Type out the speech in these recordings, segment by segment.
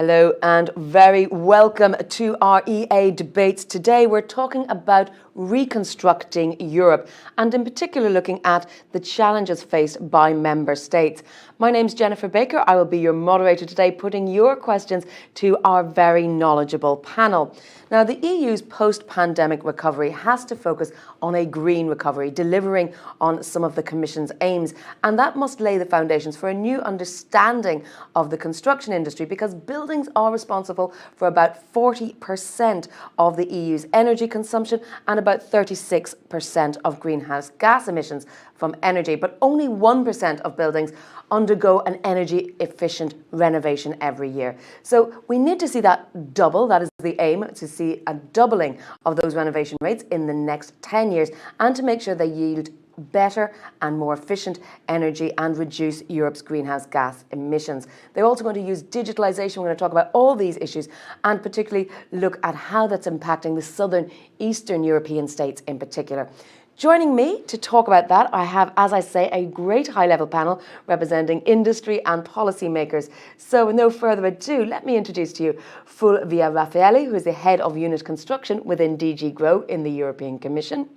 Hello and very welcome to our EA debates. Today we're talking about reconstructing Europe and in particular looking at the challenges faced by member states. My name's Jennifer Baker. I will be your moderator today, putting your questions to our very knowledgeable panel. Now, the EU's post-pandemic recovery has to focus on a green recovery, delivering on some of the Commission's aims, and that must lay the foundations for a new understanding of the construction industry, because buildings are responsible for about 40% of the EU's energy consumption and about 36% of greenhouse gas emissions from energy, but only 1% of buildings undergo an energy efficient renovation every year. So we need to see that double. That is the aim, to see a doubling of those renovation rates in the next 10 years and to make sure they yield better and more efficient energy and reduce Europe's greenhouse gas emissions. They're also going to use digitalisation. We're going to talk about all these issues and particularly look at how that's impacting the southern Eastern European states in particular. Joining me to talk about that, I have, as I say, a great high-level panel representing industry and policymakers. So with no further ado, let me introduce to you Fulvia Raffaelli, who is the Head of Unit Construction within DG GROW in the European Commission.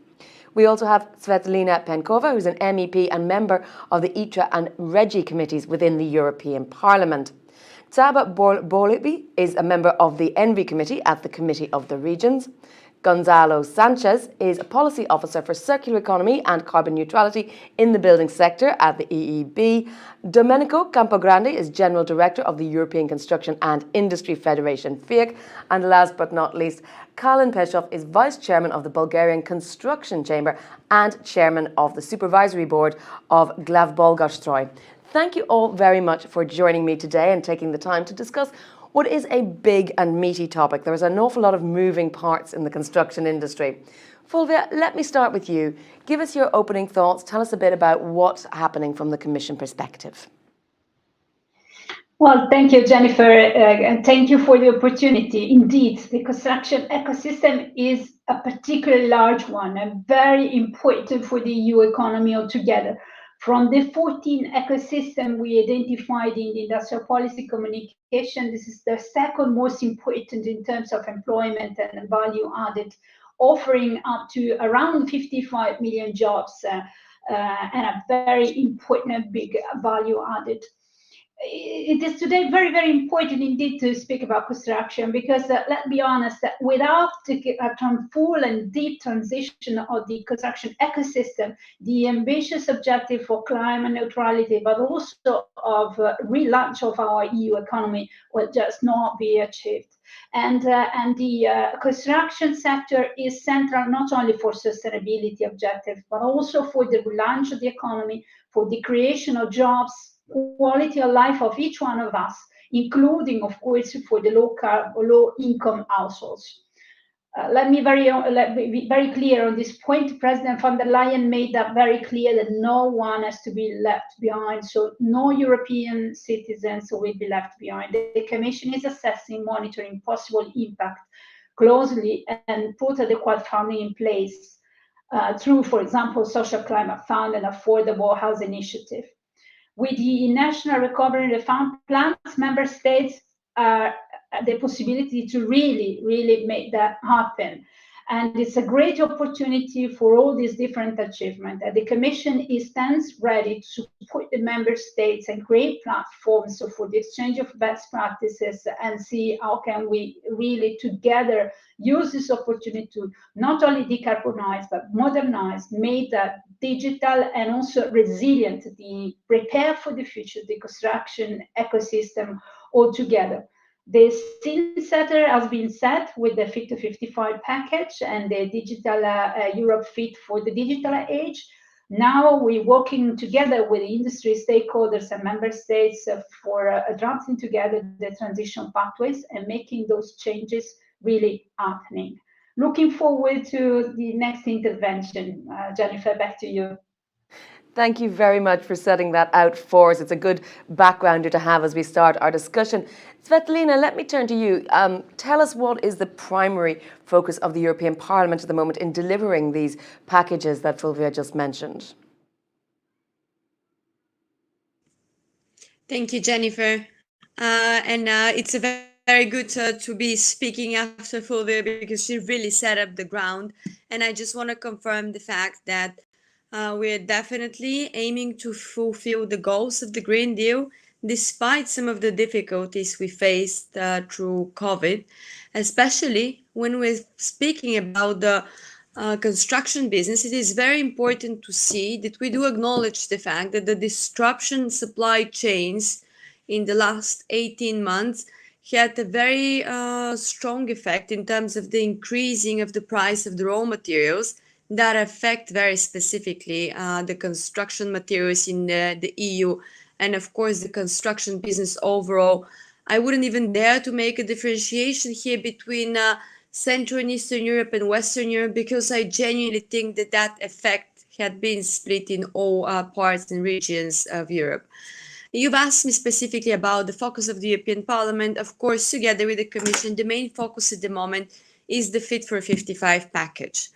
We also have Svetlina Penkova, who's an MEP and member of the ITRA and REGI committees within the European Parliament. Csaba Bolibi is a member of the ENVI committee at the Committee of the Regions. Gonzalo Sanchez is a policy officer for circular economy and carbon neutrality in the building sector at the EEB. Domenico Campogrande is general director of the European Construction and Industry Federation, FIAC. And last but not least, Kalin Peshov is vice chairman of the Bulgarian Construction Chamber and chairman of the supervisory board of Glavbolgastroy. Thank you all very much for joining me today and taking the time to discuss what is a big and meaty topic. There's an awful lot of moving parts in the construction industry. Fulvia, let me start with you. Give us your opening thoughts. Tell us a bit about what's happening from the Commission perspective. Well, thank you, Jennifer, and thank you for the opportunity. Indeed, the construction ecosystem is a particularly large one and very important for the EU economy altogether. From the 14 ecosystem we identified in the industrial policy communication, this is the second most important in terms of employment and value added, offering up to around 55 million jobs and a very important big value added. It is today very, very important indeed to speak about construction because let's be honest, without a full and deep transition of the construction ecosystem, the ambitious objective for climate neutrality, but also of relaunch of our EU economy will just not be achieved. And the construction sector is central not only for sustainability objectives, but also for the relaunch of the economy, for the creation of jobs, quality of life of each one of us, including, of course, for the low-income households. Let me be very clear on this point. President von der Leyen made that very clear that no one has to be left behind. So no European citizens will be left behind. The Commission is assessing, monitoring possible impact closely and put adequate funding in place through, for example, Social Climate Fund and Affordable House Initiative. With the National Recovery and Reform Plans, member states the possibility to really make that happen. And it's a great opportunity for all these different achievements. The Commission stands ready to support the member states and create platforms for the exchange of best practices and see how can we really together use this opportunity to not only decarbonize, but modernize, make that digital and also resilient, prepare for the future, the construction ecosystem altogether. The scene setter has been set with the Fit to 55 package and the Digital Europe Fit for the digital age. Now we're working together with industry stakeholders and member states for drafting together the transition pathways and making those changes really happening. Looking forward to the next intervention. Jennifer, back to you. Thank you very much for setting that out for us. It's a good backgrounder to have as we start our discussion. Svetlina, let me turn to you. Tell us what is the primary focus of the European Parliament at the moment in delivering these packages that Fulvia just mentioned. Thank you, Jennifer. It's a very good to be speaking after Fulvia because she really set up the ground. And I just want to confirm the fact that we're definitely aiming to fulfill the goals of the Green Deal, despite some of the difficulties we faced through COVID, especially when we're speaking about the construction business. It is very important to see that we do acknowledge the fact that the disruption supply chains in the last 18 months had a very strong effect in terms of the increasing of the price of the raw materials that affect very specifically the construction materials in the EU and of course the construction business overall. I wouldn't even dare to make a differentiation here between Central and Eastern Europe and Western Europe because I genuinely think that that effect had been split in all parts and regions of Europe. You've asked me specifically about the focus of the European Parliament. Of course, together with the Commission, the main focus at the moment is the Fit for 55 package.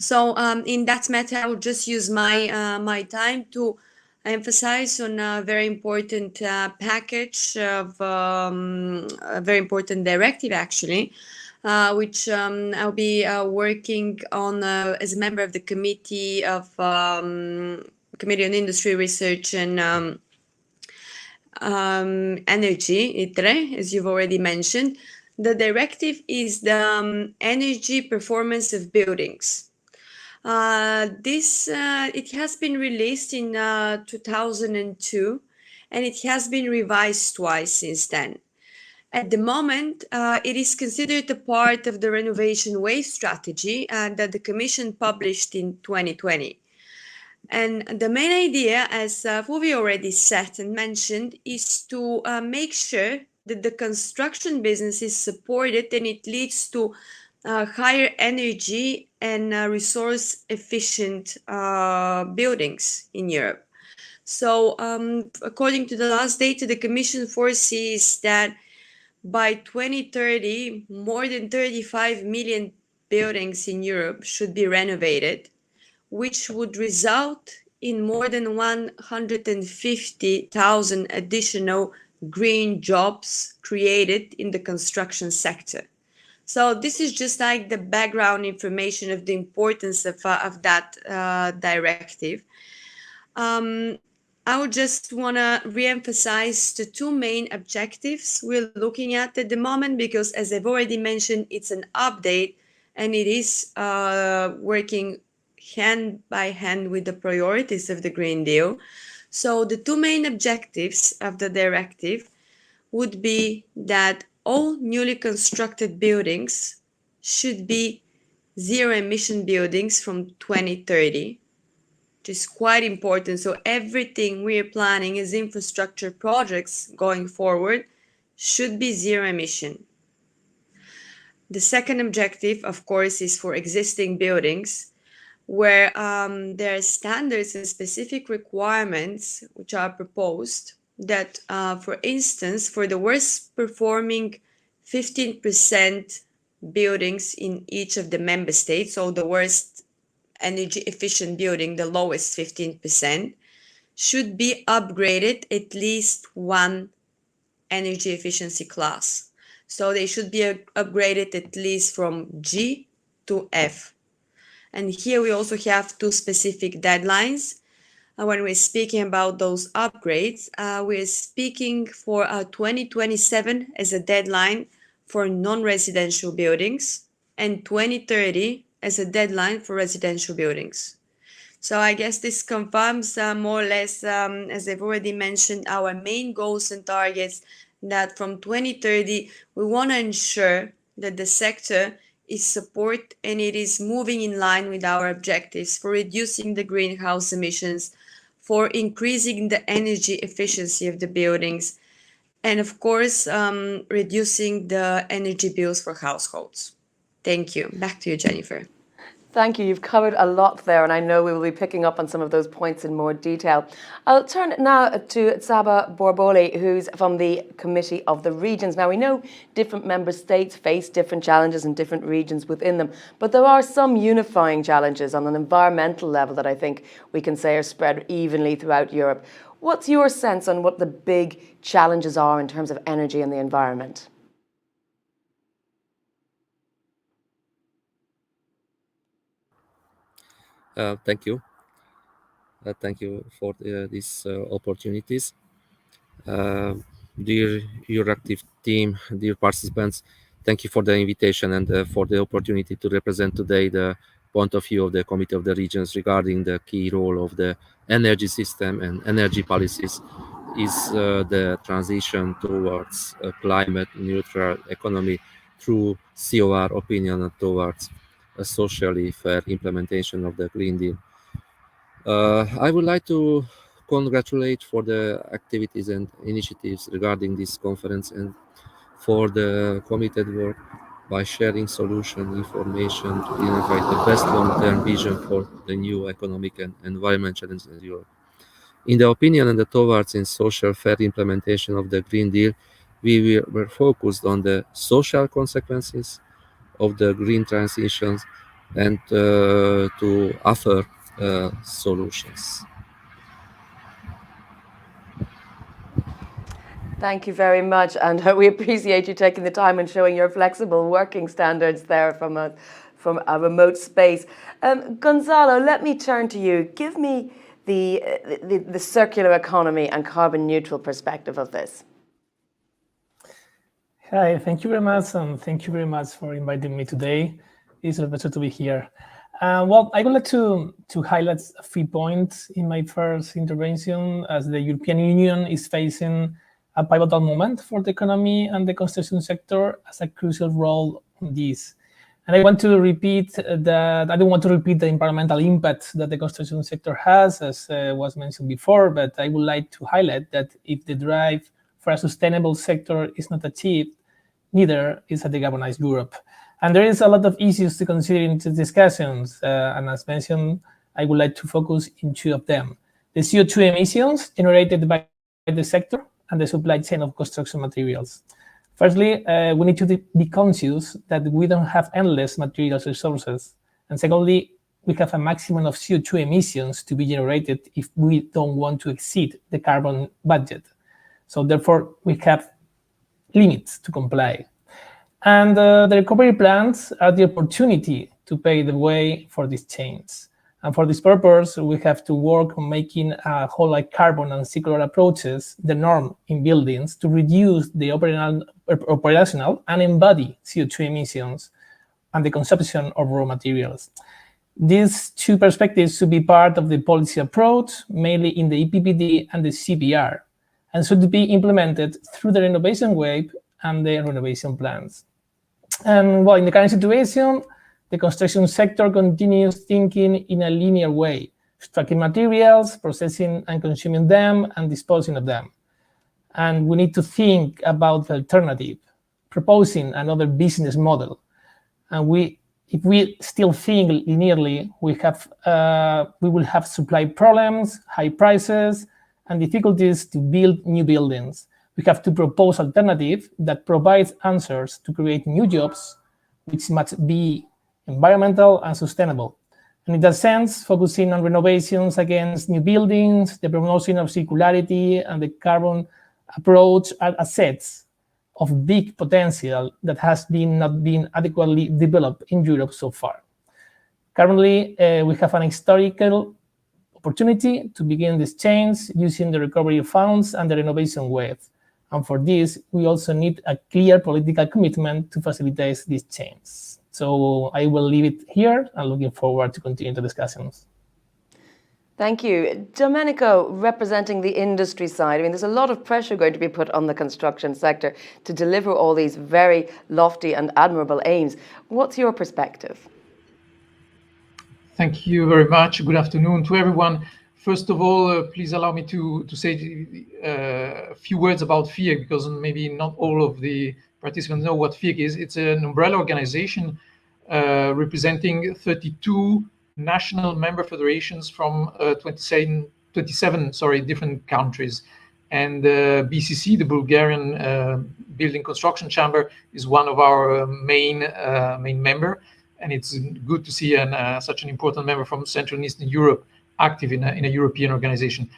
So in that matter, I will just use my time to emphasize on a very important package of a very important directive, actually, which I'll be working on as a member of the Committee on Industry, Research and Energy, ITRE, as you've already mentioned. The directive is the energy performance of buildings. It has been released in 2002 and it has been revised twice since then. At the moment, it is considered a part of the renovation wave strategy that the Commission published in 2020. And the main idea, as Fulvio already said and mentioned, is to make sure that the construction business is supported and it leads to higher energy and resource efficient buildings in Europe. So according to the last data, the Commission foresees that by 2030, more than 35 million buildings in Europe should be renovated, which would result in more than 150,000 additional green jobs created in the construction sector. So this is just like the background information of the importance of that directive. I would just want to re-emphasize the two main objectives we're looking at the moment, because as I've already mentioned, it's an update and it is working hand by hand with the priorities of the Green Deal. So the two main objectives of the directive would be that all newly constructed buildings should be zero emission buildings from 2030, which is quite important. So everything we are planning as infrastructure projects going forward should be zero emission. The second objective, of course, is for existing buildings where there are standards and specific requirements which are proposed that, for instance, for the worst performing 15% buildings in each of the member states, so the worst energy efficient building, the lowest 15%, should be upgraded at least one energy efficiency class. So they should be upgraded at least from G to F. And here we also have two specific deadlines. When we're speaking about those upgrades, we're speaking for 2027 as a deadline for non-residential buildings and 2030 as a deadline for residential buildings. So I guess this confirms more or less, as I've already mentioned, our main goals and targets, that from 2030, we want to ensure that the sector is support and it is moving in line with our objectives for reducing the greenhouse emissions, for increasing the energy efficiency of the buildings, and of course, reducing the energy bills for households. Thank you. Back to you, Jennifer. Thank you. You've covered a lot there, and I know we will be picking up on some of those points in more detail. I'll turn now to Csaba Borboli, who's from the Committee of the Regions. Now, we know different member states face different challenges in different regions within them, but there are some unifying challenges on an environmental level that I think we can say are spread evenly throughout Europe. What's your sense on what the big challenges are in terms of energy and the environment? Thank you. Thank you for these opportunities. Uh, Dear Euractiv team, dear participants, thank you for the invitation and for the opportunity to represent today the point of view of the Committee of the Regions regarding the key role of the energy system and energy policies is the transition towards a climate neutral economy through COR opinion and towards a socially fair implementation of the Green Deal. I would like to congratulate for the activities and initiatives regarding this conference and for the committed work by sharing solution information to identify the best long-term vision for the new economic and environment challenges in Europe. In the opinion and the towards in social fair implementation of the Green Deal, we were focused on the social consequences of the green transitions and to offer solutions. Thank you very much, and we appreciate you taking the time and showing your flexible working standards there from a remote space. Gonzalo, let me turn to you. Give me the circular economy and carbon neutral perspective of this. Hi, thank you very much, and thank you very much for inviting me today. It's a pleasure to be here. Well, I would like to highlight a few points in my first intervention, as the European Union is facing a pivotal moment for the economy and the construction sector as a crucial role in this. And I want to repeat that I don't want to repeat the environmental impact that the construction sector has, as was mentioned before, but I would like to highlight that if the drive for a sustainable sector is not achieved, neither is a decarbonized Europe. And there is a lot of issues to consider in the discussions, and as mentioned, I would like to focus in two of them. The CO2 emissions generated by the sector and the supply chain of construction materials. Firstly, we need to be conscious that we don't have endless materials resources. And secondly, we have a maximum of CO2 emissions to be generated if we don't want to exceed the carbon budget. So therefore, we have limits to comply. And the recovery plans are the opportunity to pave the way for this change. And for this purpose, we have to work on making a whole like carbon and circular approaches the norm in buildings to reduce the operational and embody CO2 emissions and the consumption of raw materials. These two perspectives should be part of the policy approach, mainly in the EPBD and the CBR, and should be implemented through the renovation wave and the renovation plans. And well, in the current situation, the construction sector continues thinking in a linear way, extracting materials, processing and consuming them, and disposing of them. And we need to think about the alternative, proposing another business model. And if we still think linearly, we will have supply problems, high prices, and difficulties to build new buildings. We have to propose alternative that provides answers to create new jobs, which must be environmental and sustainable. And in that sense, focusing on renovations against new buildings, the promotion of circularity, and the carbon approach are assets of big potential that has not been adequately developed in Europe so far. Currently, we have an historical opportunity to begin this change using the recovery funds and the renovation wave. And for this, we also need a clear political commitment to facilitate this change. So I will leave it here and looking forward to continue the discussions. Thank you. Domenico, representing the industry side, I mean, there's a lot of pressure going to be put on the construction sector to deliver all these very lofty and admirable aims. What's your perspective? Thank you very much. Good afternoon to everyone. First of all, please allow me to say a few words about FIEG, because maybe not all of the participants know what FIEG is. It's an umbrella organization representing 32 national member federations from 27 different countries. And BCC, the Bulgarian Building Construction Chamber, is one of our main member. And it's good to see such an important member from Central and Eastern Europe active in a European organization.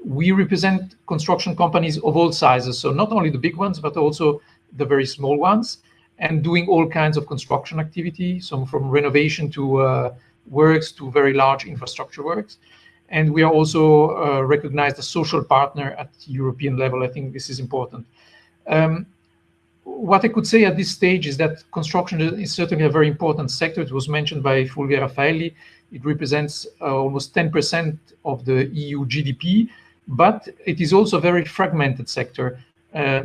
We represent construction companies of all sizes, so not only the big ones, but also the very small ones, and doing all kinds of construction activity, so from renovation to works to very large infrastructure works. And we are also recognized as social partner at European level. I think this is important. What I could say at this stage is that construction is certainly a very important sector. It was mentioned by Fulvio Raffaelli. It represents almost 10% of the EU GDP, but it is also a very fragmented sector,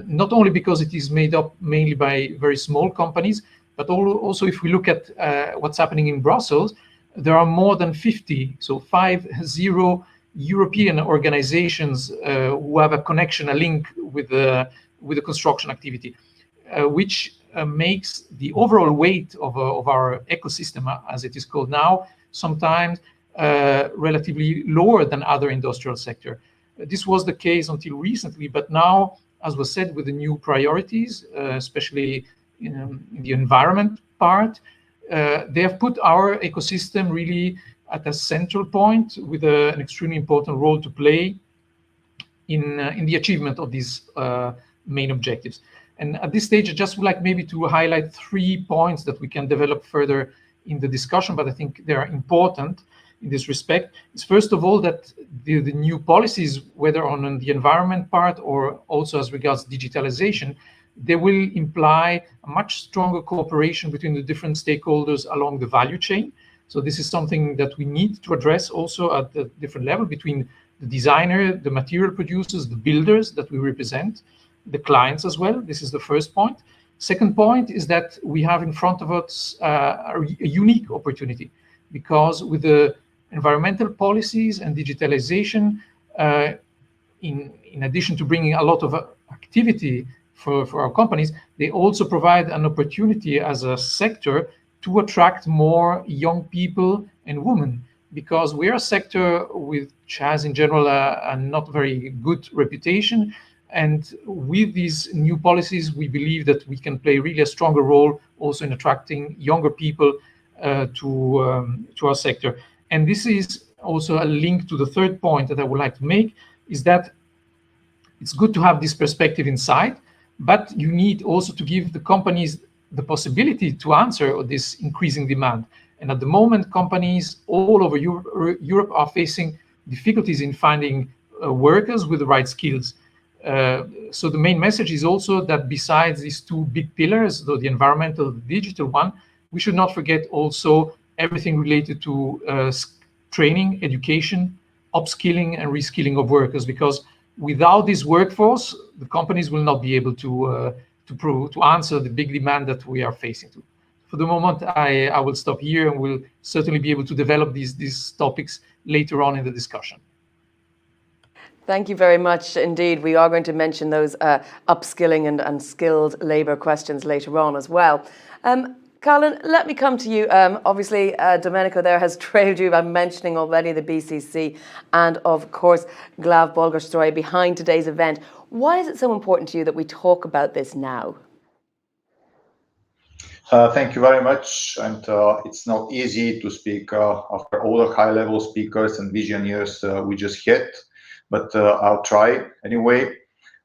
not only because it is made up mainly by very small companies, but also if we look at what's happening in Brussels, there are more than 50 European organizations who have a connection, a link with the construction activity, which makes the overall weight of our ecosystem, as it is called now, sometimes relatively lower than other industrial sector. This was the case until recently, but now, as was said, with the new priorities, especially in the environment part, they have put our ecosystem really at a central point with an extremely important role to play in the achievement of these main objectives. And at this stage, I just would like maybe to highlight 3 points that we can develop further in the discussion, but I think they are important in this respect. Is first of all that the new policies, whether on the environment part or also as regards digitalisation, they will imply a much stronger cooperation between the different stakeholders along the value chain. So this is something that we need to address also at the different level between the designer, the material producers, the builders that we represent, the clients as well. This is the first point. Second point is that we have in front of us a unique opportunity, because with the environmental policies and digitalization, in addition to bringing a lot of activity for our companies, they also provide an opportunity as a sector to attract more young people and women, because we're a sector which has in general a not very good reputation. And with these new policies, we believe that we can play really a stronger role also in attracting younger people to our sector. And this is also a link to the third point that I would like to make, is that it's good to have this perspective inside, but you need also to give the companies the possibility to answer this increasing demand. And at the moment, companies all over Europe are facing difficulties in finding workers with the right skills. So the main message is also that besides these 2 big pillars, the environmental, the digital one, we should not forget also everything related to training, education, upskilling and reskilling of workers, because without this workforce, the companies will not be able to answer the big demand that we are facing. For the moment, I will stop here, and we'll certainly be able to develop these topics later on in the discussion. Thank you very much indeed. We are going to mention those upskilling and skilled labour questions later on as well. Colin, let me come to you. Obviously, Domenico there has trailed you by mentioning already the BCC and, of course, Glav Bulgar's story behind today's event. Why is it so important to you that we talk about this now? Thank you very much. And it's not easy to speak after all the high-level speakers and visionaries we just had, but I'll try anyway.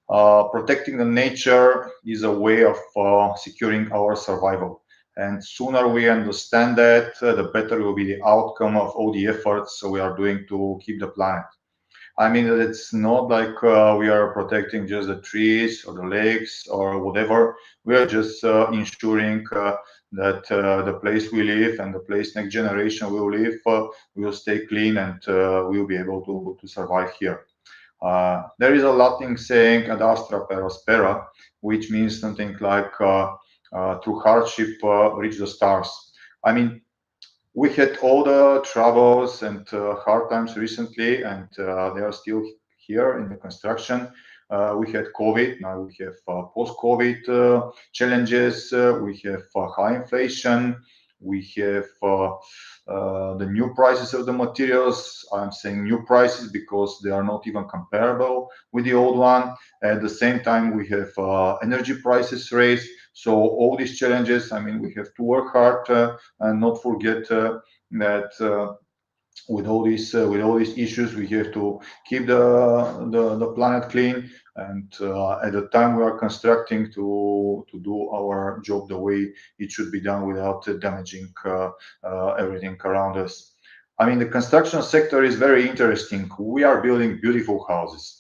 Protecting the nature is a way of securing our survival. And sooner we understand that, the better will be the outcome of all the efforts we are doing to keep the planet. I mean, it's not like we are protecting just the trees or the lakes or whatever. We are just ensuring that the place we live and the place next generation will live will stay clean, and we'll be able to survive here. There is a Latin saying, ad astra per aspera, which means something like through hardship reach the stars. I mean, we had all the troubles and hard times recently, and they are still here in the construction. We had COVID, now we have post-COVID challenges, we have high inflation, we have the new prices of the materials. I'm saying new prices because they are not even comparable with the old one. At the same time, we have energy prices raised. So all these challenges, I mean, we have to work hard and not forget that with all these issues, we have to keep the planet clean, and at the time we are constructing, to do our job the way it should be done without damaging everything around us. I mean, the construction sector is very interesting. We are building beautiful houses.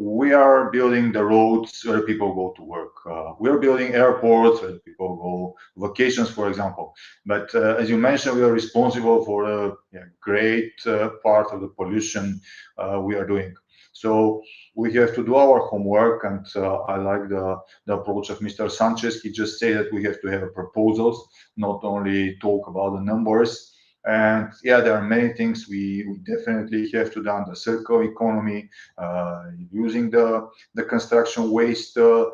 We are building the roads where people go to work. We are building airports where people go vacations, for example. But as you mentioned, we are responsible for a great part of the pollution we are doing. So we have to do our homework, and I like the approach of Mr. Sanchez. He just said that we have to have proposals, not only talk about the numbers. And yeah, there are many things we definitely have to do. The circular economy, using the construction waste to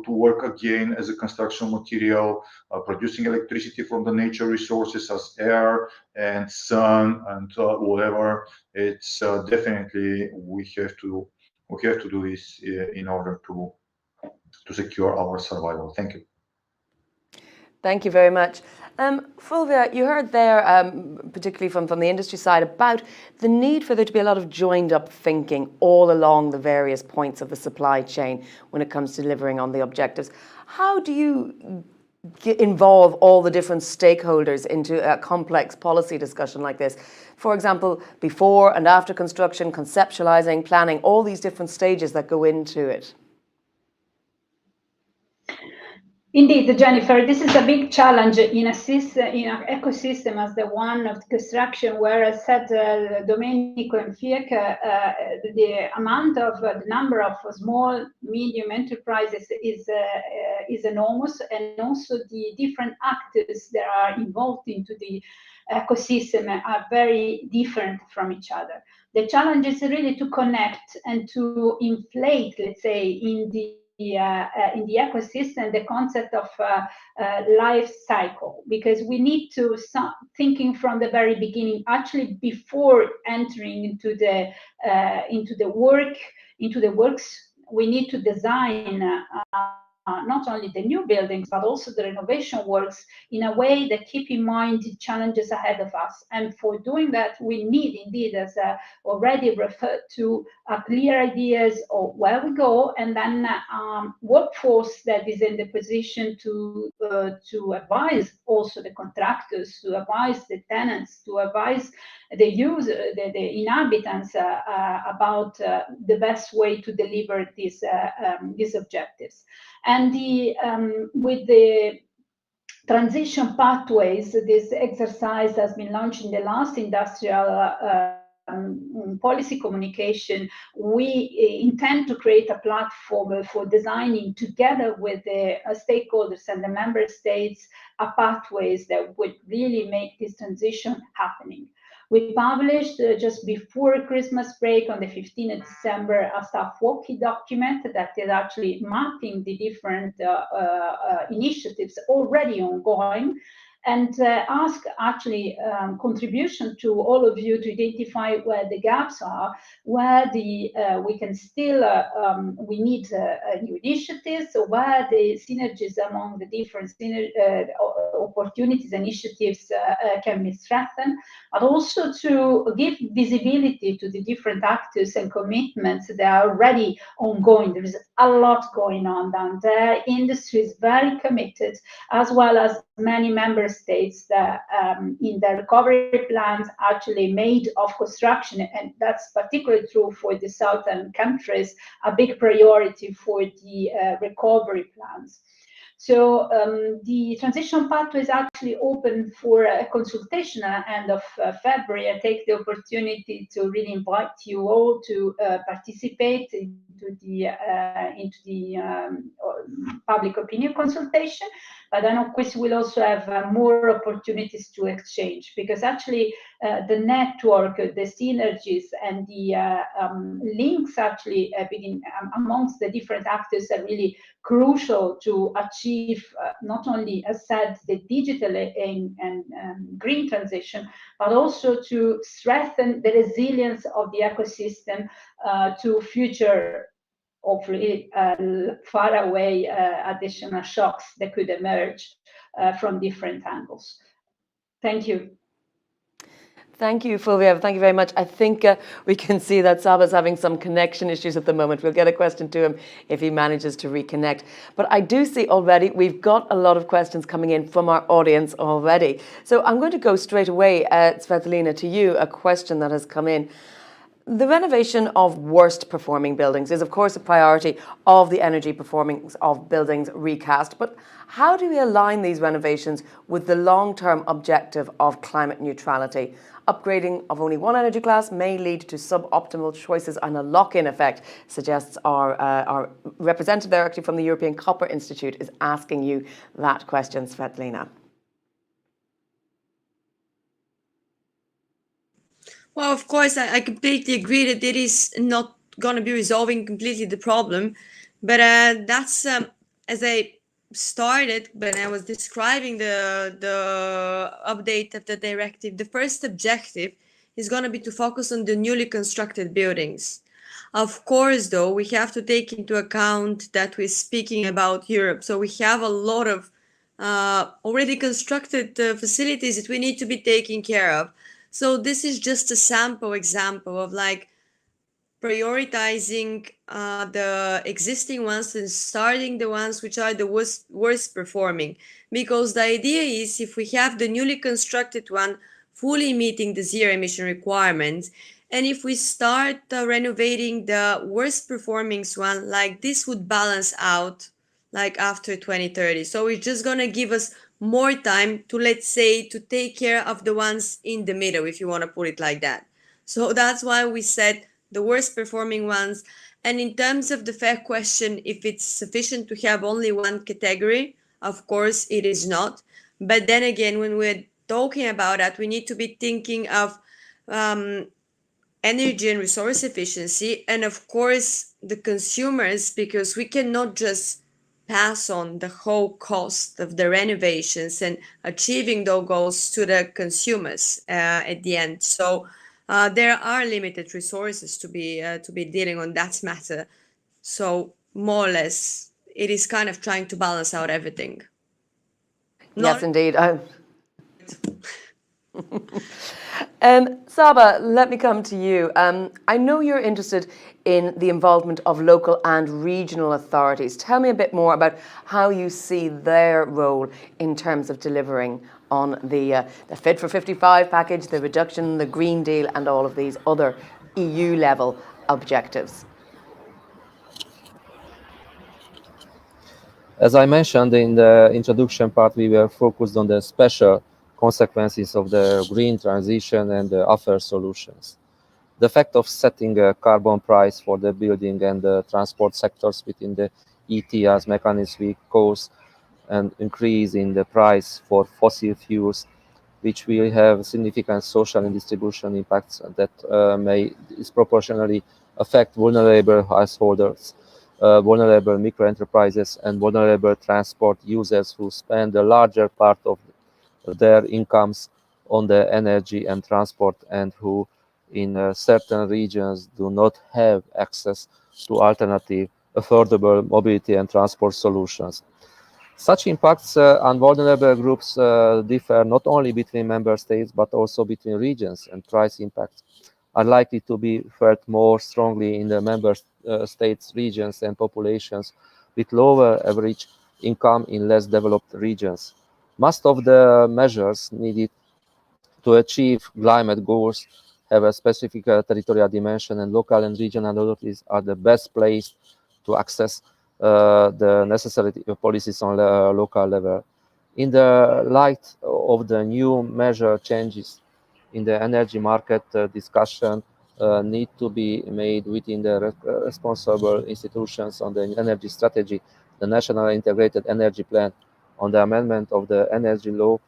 work again as a construction material, producing electricity from the nature resources as air and sun and whatever. It's definitely we have to do this in order to secure our survival. Thank you. Thank you very much. Fulvia, you heard there, particularly from the industry side, about the need for there to be a lot of joined up thinking all along the various points of the supply chain when it comes to delivering on the objectives. How do you involve all the different stakeholders into a complex policy discussion like this? For example, before and after construction, conceptualizing, planning, all these different stages that go into it. Indeed, Jennifer, this is a big challenge in an ecosystem as the one of construction, where, as said Domenico and Fiek, the number of small, medium enterprises is enormous, and also the different actors that are involved into the ecosystem are very different from each other. The challenge is really to connect and to inflate, let's say, in the ecosystem, the concept of life cycle, because we need to start thinking from the very beginning, actually before entering into the works. We need to design not only the new buildings, but also the renovation works in a way that keep in mind the challenges ahead of us. And for doing that, we need indeed, as already referred to, clear ideas of where we go, and then workforce that is in the position to advise also the contractors, to advise the tenants, to advise the user, the inhabitants about the best way to deliver these objectives. And with the transition pathways, this exercise has been launched in the last industrial policy communication. We intend to create a platform for designing, together with the stakeholders and the member states, a pathways that would really make this transition happening. We published just before Christmas break on the 15th of December a staff working document that is actually mapping the different initiatives already ongoing, and ask actually contribution to all of you to identify where the gaps are, where we can still we need new initiatives, where the synergies among the different opportunities, initiatives can be strengthened, but also to give visibility to the different actors and commitments that are already ongoing. There is a lot going on down there. Industry is very committed, as well as many member states that in their recovery plans actually made of construction, and that's particularly true for the southern countries, a big priority for the recovery plans. So the transition pathway is actually open for a consultation at the end of February. I take the opportunity to really invite you all to participate into the public opinion consultation. But then, of course, we'll also have more opportunities to exchange, because actually the network, the synergies, and the links actually amongst the different actors are really crucial to achieve not only, as said, the digital and green transition, but also to strengthen the resilience of the ecosystem to future, hopefully far away additional shocks that could emerge from different angles. Thank you. Thank you, Fulvia. Thank you very much. I think we can see that Saba's having some connection issues at the moment. We'll get a question to him if he manages to reconnect. But I do see already we've got a lot of questions coming in from our audience already. So I'm going to go straight away, Svetlina, to you, a question that has come in. The renovation of worst performing buildings is, of course, a priority of the energy performance of buildings recast. But how do we align these renovations with the long-term objective of climate neutrality? Upgrading of only one energy class may lead to suboptimal choices and a lock-in effect, suggests our representative there actually from the European Copper Institute is asking you that question, Svetlina. Well, of course, I completely agree that it is not going to be resolving completely the problem. But that's, as I started when I was describing the update of the directive, the first objective is going to be to focus on the newly constructed buildings. Of course, though, we have to take into account that we're speaking about Europe. So we have a lot of already constructed facilities that we need to be taking care of. So this is just a sample example of like prioritizing the existing ones and starting the ones which are the worst performing. Because the idea is if we have the newly constructed one fully meeting the zero emission requirements, and if we start renovating the worst performing one, like this would balance out like after 2030. So it's just gonna give us more time to, let's say, to take care of the ones in the middle, if you want to put it like that. So that's why we said the worst performing ones. And in terms of the fair question, if it's sufficient to have only one category, of course it is not. But then again, when we're talking about that, we need to be thinking of energy and resource efficiency, and of course the consumers, because we cannot just pass on the whole cost of the renovations and achieving those goals to the consumers at the end. So there are limited resources to be dealing on that matter. So more or less, it is kind of trying to balance out everything. Yes, indeed. Saba, let me come to you. I know you're interested in the involvement of local and regional authorities. Tell me a bit more about how you see their role in terms of delivering on the Fit for 55 package, the reduction, the Green Deal, and all of these other EU-level objectives. As I mentioned in the introduction part, we were focused on the special consequences of the green transition and the offer solutions. The fact of setting a carbon price for the building and the transport sectors within the ETS mechanism will cause an increase in the price for fossil fuels, which will have significant social and distribution impacts that may disproportionately affect vulnerable householders, vulnerable microenterprises, and vulnerable transport users who spend a larger part of their incomes on the energy and transport, and who in certain regions do not have access to alternative affordable mobility and transport solutions. Such impacts on vulnerable groups differ not only between member states but also between regions, and price impacts are likely to be felt more strongly in the member states, regions, and populations with lower average income in less developed regions. Most of the measures needed to achieve climate goals have a specific territorial dimension, and local and regional authorities are the best placed to access the necessary policies on the local level. In the light of the new measure changes in the energy market, discussion need to be made within the responsible institutions on the energy strategy, the National Integrated Energy Plan, on the amendment of the energy law,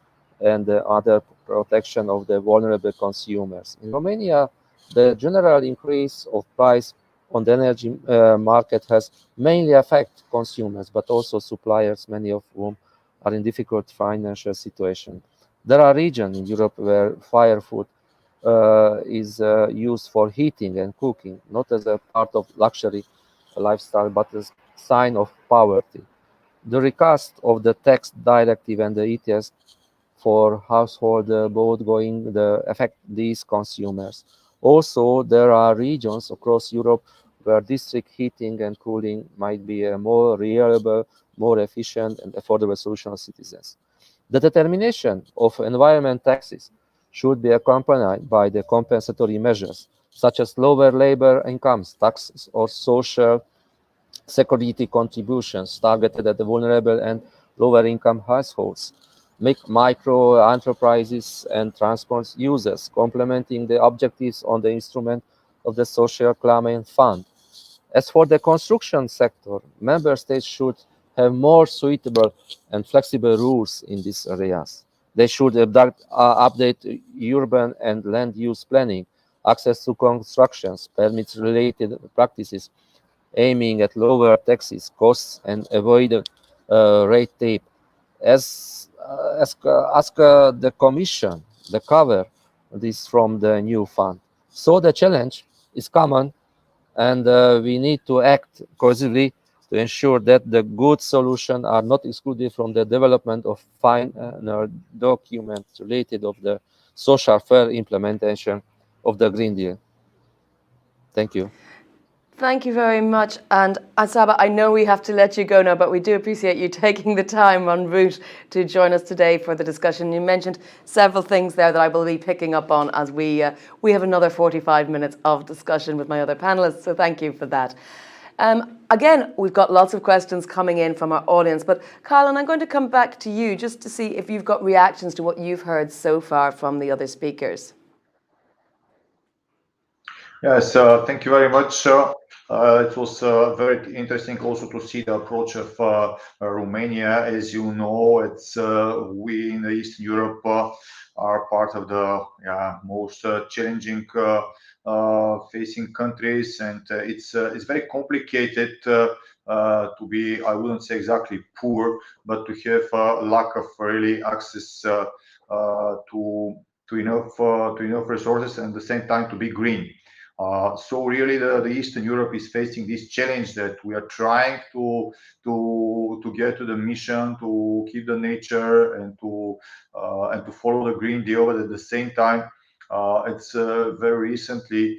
and the other protection of the vulnerable consumers. In Romania, the general increase of price on the energy market has mainly affected consumers, but also suppliers, many of whom are in difficult financial situation. There are regions in Europe where firewood is used for heating and cooking, not as a part of luxury lifestyle, but as a sign of poverty. The recast of the tax directive and the ETS for household both going to affect these consumers. Also, there are regions across Europe where district heating and cooling might be a more reliable, more efficient and affordable solution for citizens. The determination of environment taxes should be accompanied by the compensatory measures, such as lower labor incomes taxes or social security contributions targeted at the vulnerable and lower income households, make micro enterprises and transport users, complementing the objectives on the instrument of the Social Climate Fund. As for the construction sector, member states should have more suitable and flexible rules in these areas. They should update urban and land use planning, access to constructions, permits related practices, aiming at lower taxes, costs, and avoid red tape. Ask the Commission to cover this from the new fund. So the challenge is common, and we need to act cohesively to ensure that the good solutions are not excluded from the development of final documents related of the social fair implementation of the Green Deal. Thank you. Thank you very much. And Asaba, I know we have to let you go now, but we do appreciate you taking the time en route to join us today for the discussion. You mentioned several things there that I will be picking up on as we have another 45 minutes of discussion with my other panelists. So thank you for that. Again, we've got lots of questions coming in from our audience, but Colin, I'm going to come back to you just to see if you've got reactions to what you've heard so far from the other speakers. Yes, thank you very much. It was very interesting also to see the approach of Romania. As you know, it's we in the Eastern Europe are part of the most challenging facing countries, and it's very complicated to be, I wouldn't say exactly poor, but to have lack of really access to enough resources, and at the same time to be green. So really, the Eastern Europe is facing this challenge that we are trying to get to the mission to keep the nature and to follow the Green Deal, but at the same time, it's very recently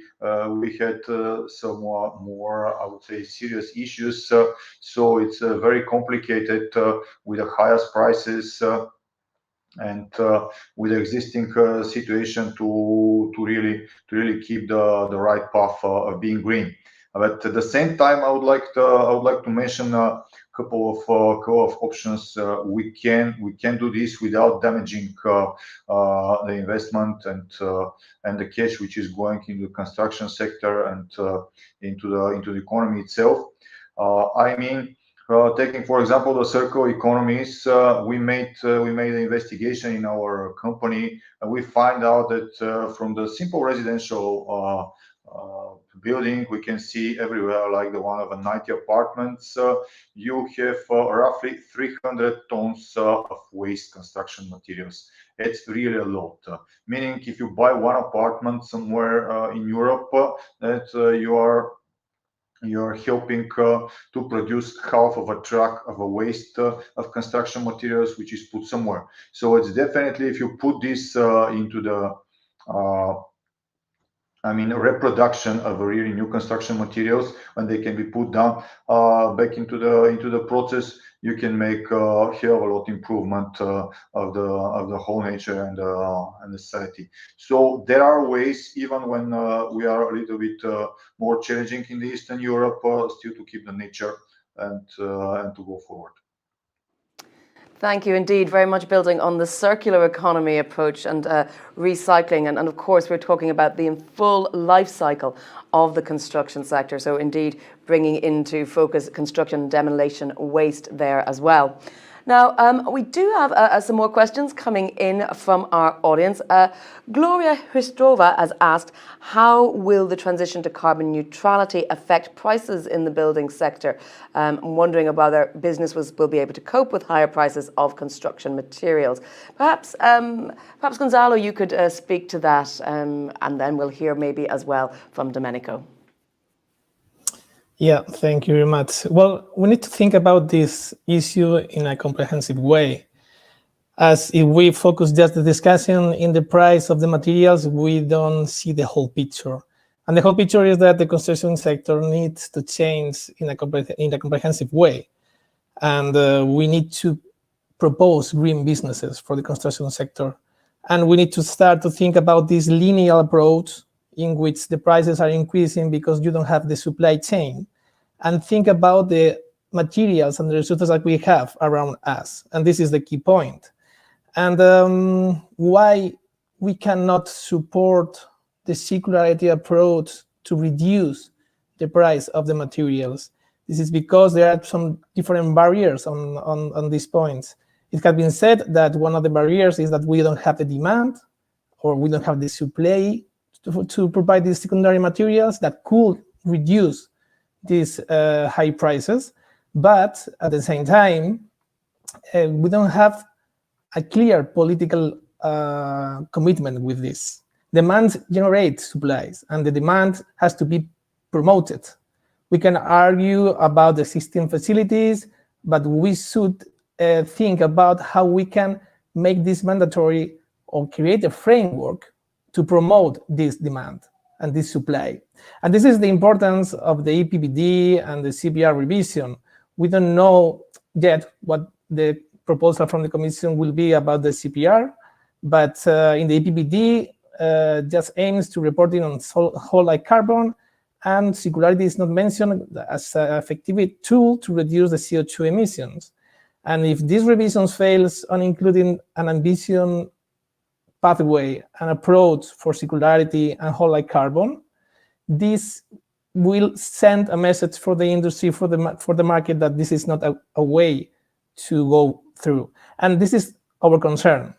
we had some more, I would say, serious issues. So it's very complicated with the highest prices. And with the existing situation to really keep the right path of being green. But at the same time, I would like to mention a couple of options. We can do this without damaging the investment and the cash which is going into the construction sector and into the economy itself. I mean, taking for example the circular economies, we made an investigation in our company, and we find out that from the simple residential building, we can see everywhere, like the one of 90 apartments, you have roughly 300 tons of waste construction materials. It's really a lot. Meaning, if you buy one apartment somewhere in Europe, that you're helping to produce half of a truck of a waste of construction materials, which is put somewhere. So it's definitely, if you put this into the reproduction of really new construction materials, when they can be put down back into the process, you can make a hell of a lot improvement of the whole nature and the society. So there are ways, even when we are a little bit more challenging in the Eastern Europe, still to keep the nature and to go forward. Thank you indeed, very much building on the circular economy approach and recycling. And of course, we're talking about the full life cycle of the construction sector. So indeed, bringing into focus construction and demolition waste there as well. Now, we do have some more questions coming in from our audience. Gloria Hristrova has asked, how will the transition to carbon neutrality affect prices in the building sector? I'm wondering whether business will be able to cope with higher prices of construction materials. Perhaps Gonzalo, you could speak to that, and then we'll hear maybe as well from Domenico. Yeah, thank you very much. Well, we need to think about this issue in a comprehensive way. as if we focus just the discussion in the price of the materials, we don't see the whole picture. And the whole picture is that the construction sector needs to change in a comprehensive way. And we need to propose green businesses for the construction sector. And we need to start to think about this linear approach in which the prices are increasing because you don't have the supply chain, and think about the materials and the resources that we have around us. And this is the key point. And why we cannot support the circularity approach to reduce the price of the materials. This is because there are some different barriers on these points. It has been said that one of the barriers is that we don't have the demand, or we don't have the supply to provide these secondary materials that could reduce these high prices. But at the same time, we don't have a clear political commitment with this. Demand generates supplies, and the demand has to be promoted. We can argue about the existing facilities, but we should think about how we can make this mandatory or create a framework to promote this demand and this supply. And this is the importance of the EPBD and the CPR revision. We don't know yet what the proposal from the Commission will be about the CPR, but in the EPBD just aims to reporting on whole life carbon, and circularity is not mentioned as an effective tool to reduce the CO2 emissions. And if these revisions fails on including an ambition pathway, an approach for circularity and whole life carbon, this will send a message for the industry, for the market, that this is not a way to go through. And this is our concern,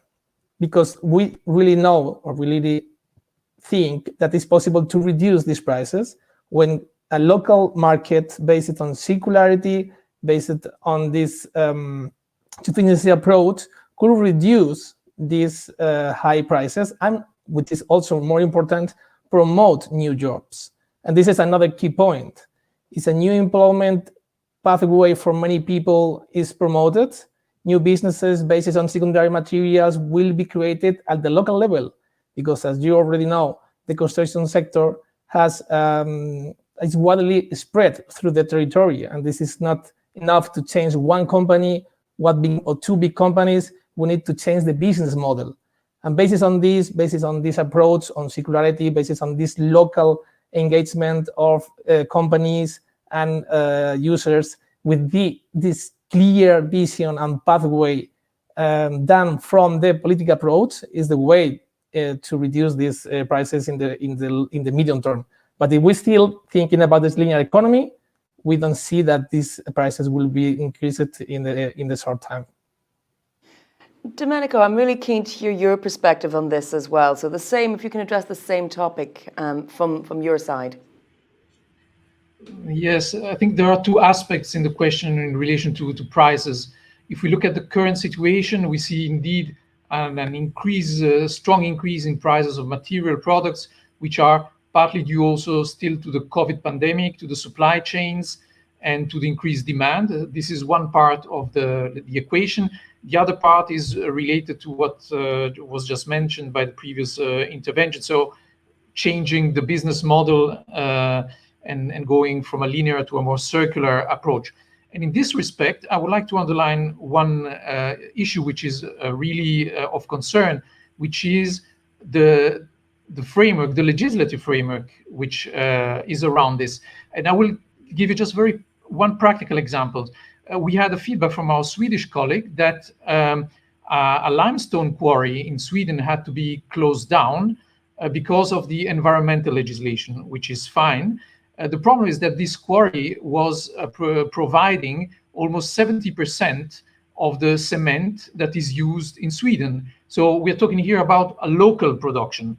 because we really know, or we really think that it's possible to reduce these prices when a local market based on circularity, based on this sustainability approach, could reduce these high prices, and, which is also more important, promote new jobs. And this is another key point. It's a new employment pathway for many people is promoted. New businesses based on secondary materials will be created at the local level, because as you already know, the construction sector has is widely spread through the territory, and this is not enough to change one company, or two big companies. We need to change the business model. And based on this approach on circularity, based on this local engagement of companies and users, with this clear vision and pathway done from the political approach, is the way to reduce these prices in the medium term. But if we're still thinking about this linear economy, we don't see that these prices will be increased in the short time. Domenico, I'm really keen to hear your perspective on this as well. So if you can address the same topic from your side. Yes, I think there are two aspects in the question in relation to prices. If we look at the current situation, we see indeed an strong increase in prices of material products, which are partly due also still to the COVID pandemic, to the supply chains, and to the increased demand. This is one part of the equation. The other part is related to what was just mentioned by the previous intervention. So changing the business model and going from a linear to a more circular approach. And in this respect, I would like to underline one issue which is really of concern, which is the framework, the legislative framework, which is around this. And I will give you just one practical example. We had a feedback from our Swedish colleague that a limestone quarry in Sweden had to be closed down because of the environmental legislation, which is fine. The problem is that this quarry was providing almost 70% of the cement that is used in Sweden. So we're talking here about a local production.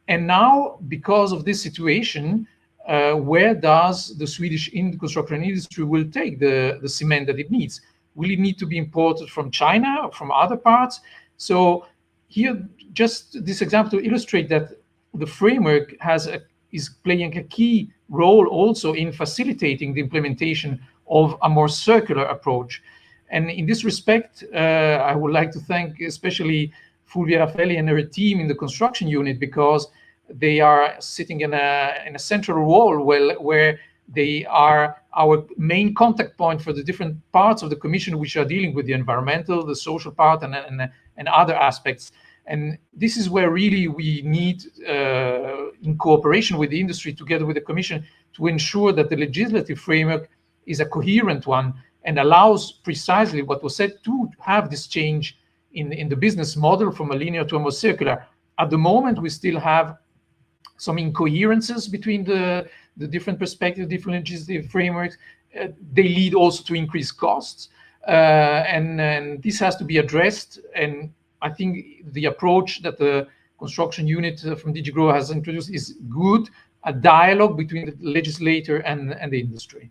And now, because of this situation, where does the Swedish construction industry will take the cement that it needs? Will it need to be imported from China or from other parts? So here, just this example to illustrate that the framework is playing a key role also in facilitating the implementation of a more circular approach. And in this respect, I would like to thank especially Fulvia Raffaelli and her team in the construction unit, because they are sitting in a central role where they are our main contact point for the different parts of the Commission which are dealing with the environmental, the social part, and other aspects. And this is where really we need, in cooperation with the industry, together with the Commission, to ensure that the legislative framework is a coherent one and allows precisely what was said, to have this change in the business model from a linear to a more circular. At the moment, we still have some incoherences between the different perspectives, different legislative frameworks. They lead also to increased costs, and this has to be addressed. And I think the approach that the construction unit from DG GROW has introduced is good, a dialogue between the legislator and the industry.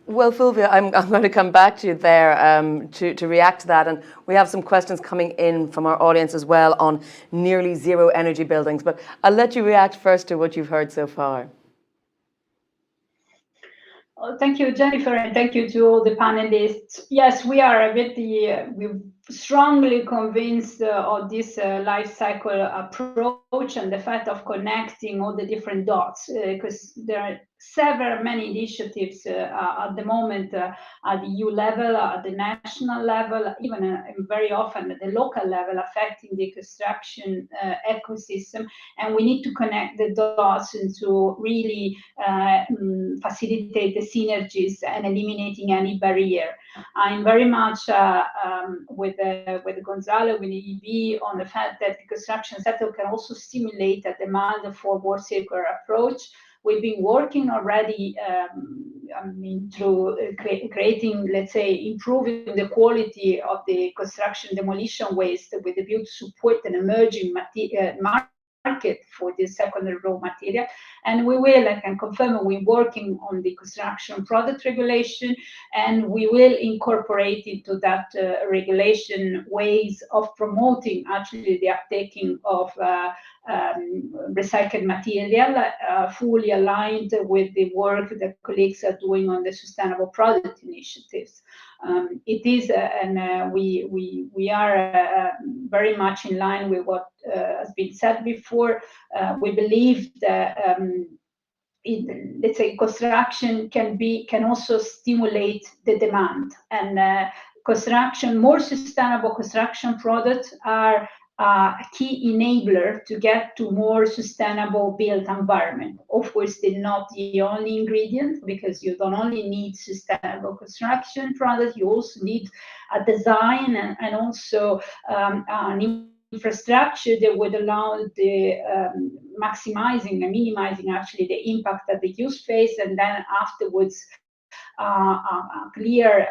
Well, Fulvia, I'm going to come back to you there to react to that. And we have some questions coming in from our audience as well on nearly zero energy buildings. But I'll let you react first to what you've heard so far. Thank you, Jennifer, and thank you to all the panelists. Yes, we are a bit we're strongly convinced of this life cycle approach and the fact of connecting all the different dots, because there are many initiatives at the moment at the EU level, at the national level, even very often at the local level, affecting the construction ecosystem. And we need to connect the dots and to really facilitate the synergies and eliminating any barrier. I'm very much with Gonzalo, with the EB, on the fact that the construction sector can also stimulate a demand for more circular approach. We've been working already, through creating, let's say, improving the quality of the construction demolition waste with the view to support an emerging market for this secondary raw material. And we will, I can confirm, we're working on the construction product regulation, and we will incorporate into that regulation ways of promoting actually the uptaking of recycled material, fully aligned with the work that colleagues are doing on the sustainable product initiatives. It is, and we are very much in line with what has been said before. We believe that let's say construction can also stimulate the demand, and more sustainable construction products are a key enabler to get to more sustainable built environment. Of course, they're not the only ingredient, because you don't only need sustainable construction products, you also need a design and also an infrastructure that would allow the maximizing and minimizing actually the impact that the use phase, and then afterwards a clear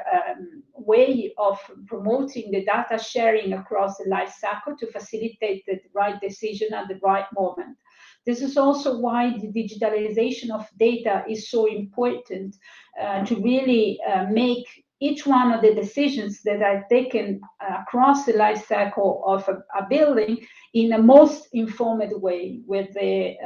way of promoting the data sharing across the life cycle to facilitate the right decision at the right moment. This is also why the digitalization of data is so important, to really make each one of the decisions that are taken across the life cycle of a building in the most informed way, with the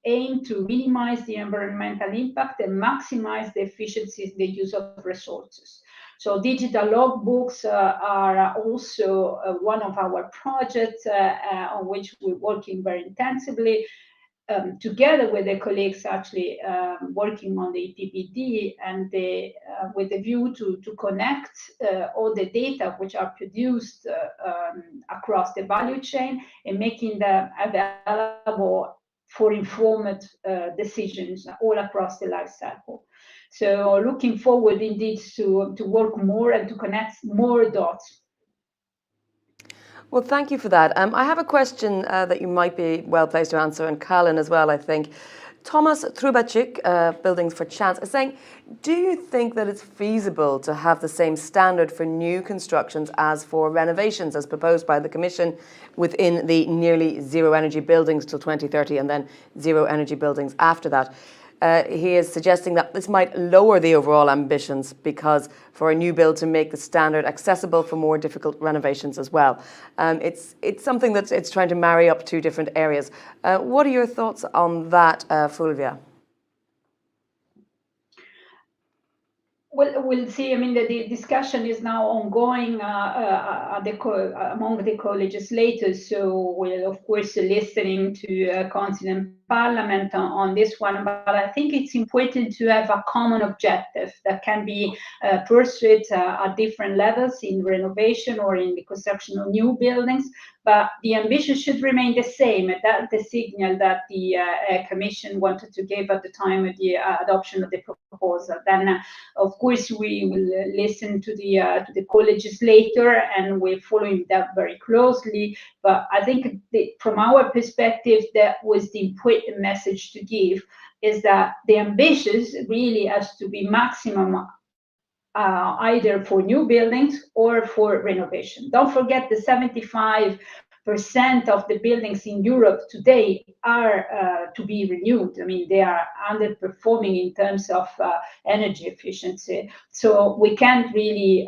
aim to minimize the environmental impact and maximize the efficiency in the use of resources. So digital logbooks are also one of our projects on which we're working very intensively. Together with the colleagues actually working on the EPBD, and with the view to connect all the data which are produced across the value chain and making them available for informed decisions all across the life cycle. So looking forward indeed to work more and to connect more dots. Well, thank you for that. I have a question that you might be well placed to answer, and Colin as well, I think. Thomas Trubacik, Buildings for Chance, is saying, do you think that it's feasible to have the same standard for new constructions as for renovations, as proposed by the Commission, within the nearly zero energy buildings till 2030 and then zero energy buildings after that? He is suggesting that this might lower the overall ambitions, because for a new build to make the standard accessible for more difficult renovations as well. It's something that it's trying to marry up two different areas. What are your thoughts on that, Fulvia? We'll see. I mean, the discussion is now ongoing among the co-legislators. So we're, of course, listening to Council and Parliament on this one. But I think it's important to have a common objective that can be pursued at different levels in renovation or in the construction of new buildings. But the ambition should remain the same. That's the signal that the Commission wanted to give at the time of the adoption of the proposal. Then, of course, we will listen to the co-legislator, and we're following that very closely. But I think from our perspective, that was the important message to give, is that the ambitions really has to be maximum either for new buildings or for renovation. Don't forget the 75% of the buildings in Europe today are to be renewed. I mean, they are underperforming in terms of energy efficiency. So we can't really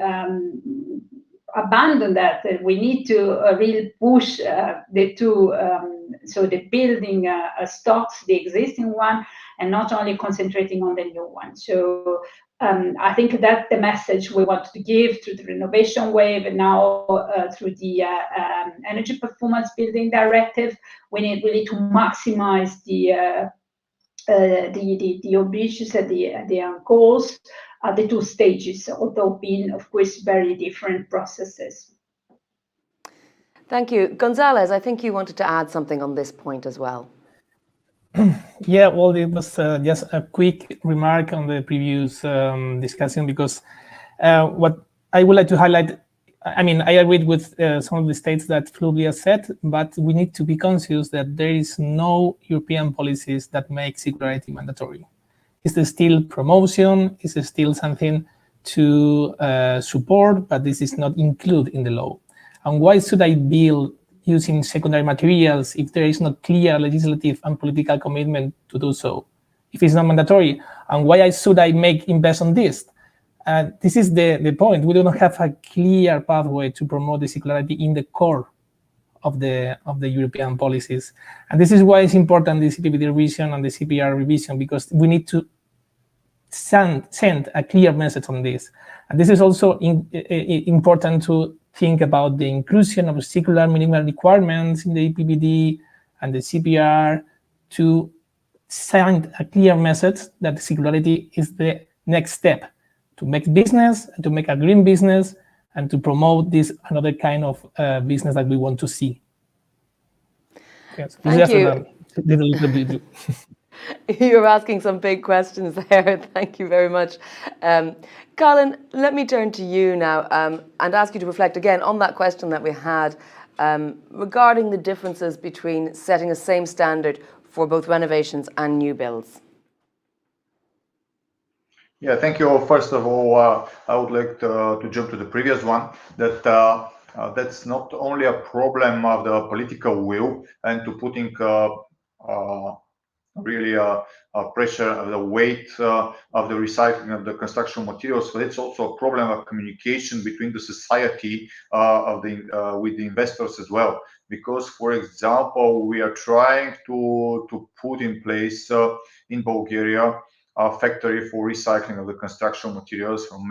abandon that. We need to really push the two, so the building stocks, the existing one, and not only concentrating on the new one. So I think that's the message we want to give through the renovation wave, and now through the energy performance building directive. We need really to maximize the ambitions and the goals at the two stages, although being, of course, very different processes. Thank you. Gonzalez, I think you wanted to add something on this point as well. Yeah, well, it was just a quick remark on the previous discussion, because what I would like to highlight, I mean, I agreed with some of the states that Flavia said, but we need to be conscious that there is no European policies that make circularity mandatory. It's still promotion, it's still something to support, but this is not included in the law. And why should I build using secondary materials if there is not clear legislative and political commitment to do so, if it's not mandatory? And why should I invest on this? This is the point. We do not have a clear pathway to promote the circularity in the core of the European policies. And this is why it's important, the CPPD revision and the CPR revision, because we need to send a clear message on this. And this is also important to think about the inclusion of circular minimum requirements in the EPBD and the CPR to send a clear message that circularity is the next step to make business, and to make a green business, and to promote this another kind of business that we want to see. Yes, thank you. You're asking some big questions there. Thank you very much. Colin, let me turn to you now and ask you to reflect again on that question that we had regarding the differences between setting a same standard for both renovations and new builds. Yeah, thank you. First of all, I would like to jump to the previous one, that that's not only a problem of the political will and to putting really pressure, the weight of the recycling of the construction materials, but it's also a problem of communication between the society with the investors as well. Because, for example, we are trying to put in place in Bulgaria a factory for recycling of the construction materials, from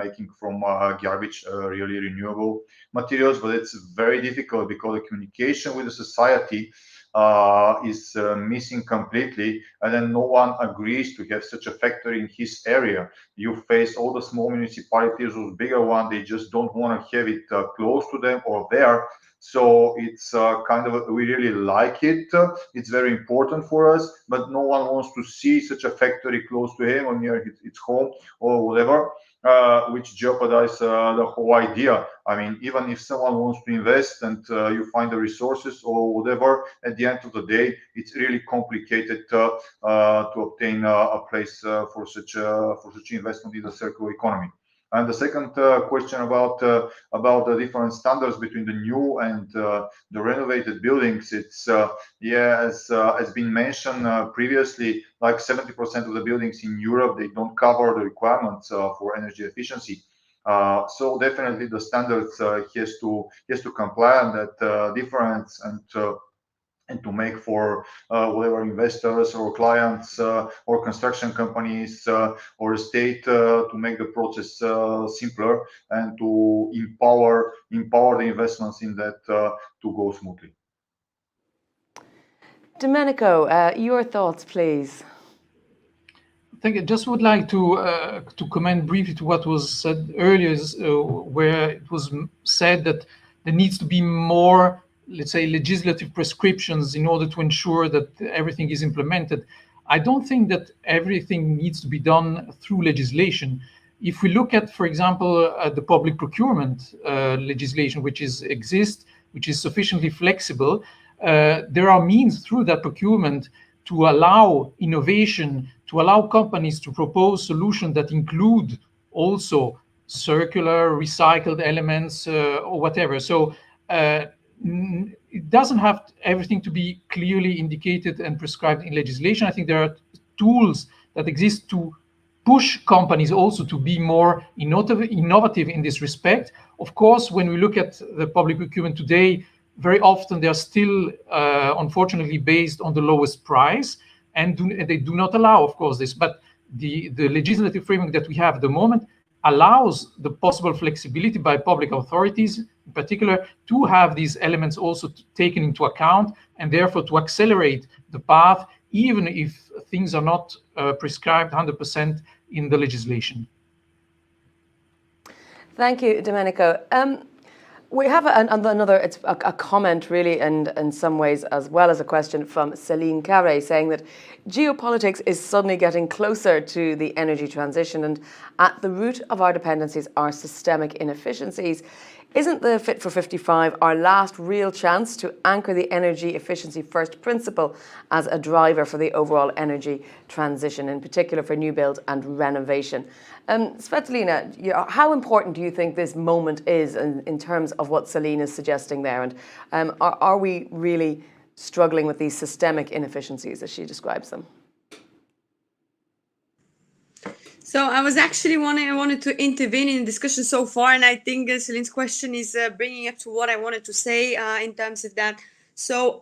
garbage, really renewable materials, but it's very difficult because the communication with the society is missing completely, and then no one agrees to have such a factory in his area. You face all the small municipalities, those bigger ones, they just don't want to have it close to them or there. So it's kind of, we really like it. It's very important for us, but no one wants to see such a factory close to him or near his home or whatever, which jeopardize the whole idea. I mean, even if someone wants to invest and you find the resources or whatever, at the end of the day, it's really complicated to obtain a place for such investment in the circular economy. And the second question about the different standards between the new and the renovated buildings, it's as been mentioned previously, like 70% of the buildings in Europe, they don't cover the requirements for energy efficiency. So definitely the standards has to comply, and that difference and and to make for whatever investors or clients or construction companies or state to make the process simpler and to empower the investments in that to go smoothly. Domenico, your thoughts, please. I think I just would like to comment briefly to what was said earlier, where it was said that there needs to be more, let's say, legislative prescriptions in order to ensure that everything is implemented. I don't think that everything needs to be done through legislation. If we look at, for example, the public procurement legislation, which exists, which is sufficiently flexible, there are means through that procurement to allow innovation, to allow companies to propose solutions that include also circular, recycled elements or whatever. So it doesn't have everything to be clearly indicated and prescribed in legislation. I think there are tools that exist to push companies also to be more innovative in this respect. Of course, when we look at the public procurement today, very often they are still, unfortunately, based on the lowest price, and they do not allow, of course, this. But the legislative framework that we have at the moment allows the possible flexibility by public authorities, in particular, to have these elements also taken into account, and therefore to accelerate the path, even if things are not prescribed 100% in the legislation. Thank you, Domenico. We have another, it's a comment really, and in some ways as well as a question from Céline Carré, saying that geopolitics is suddenly getting closer to the energy transition, and at the root of our dependencies are systemic inefficiencies. Isn't the Fit for 55 our last real chance to anchor the energy efficiency first principle as a driver for the overall energy transition, in particular for new build and renovation? Svetlina, how important do you think this moment is in terms of what Céline is suggesting there? And are we really struggling with these systemic inefficiencies as she describes them? So I was actually wanted to intervene in the discussion so far, and I think Celine's question is bringing up to what I wanted to say in terms of that. So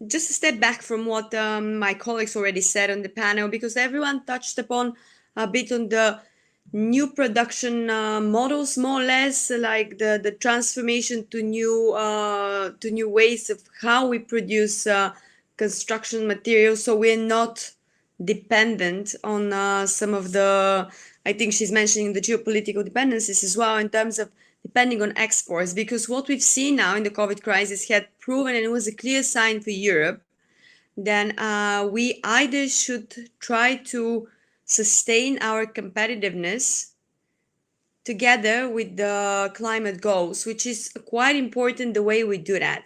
just a step back from what my colleagues already said on the panel, because everyone touched upon a bit on the new production models, more or less, like the transformation to new ways of how we produce construction materials, so we're not dependent on some of the, I think she's mentioning the geopolitical dependencies as well, in terms of depending on exports, because what we've seen now in the COVID crisis had proven, and it was a clear sign for Europe, then we either should try to sustain our competitiveness together with the climate goals, which is quite important the way we do that.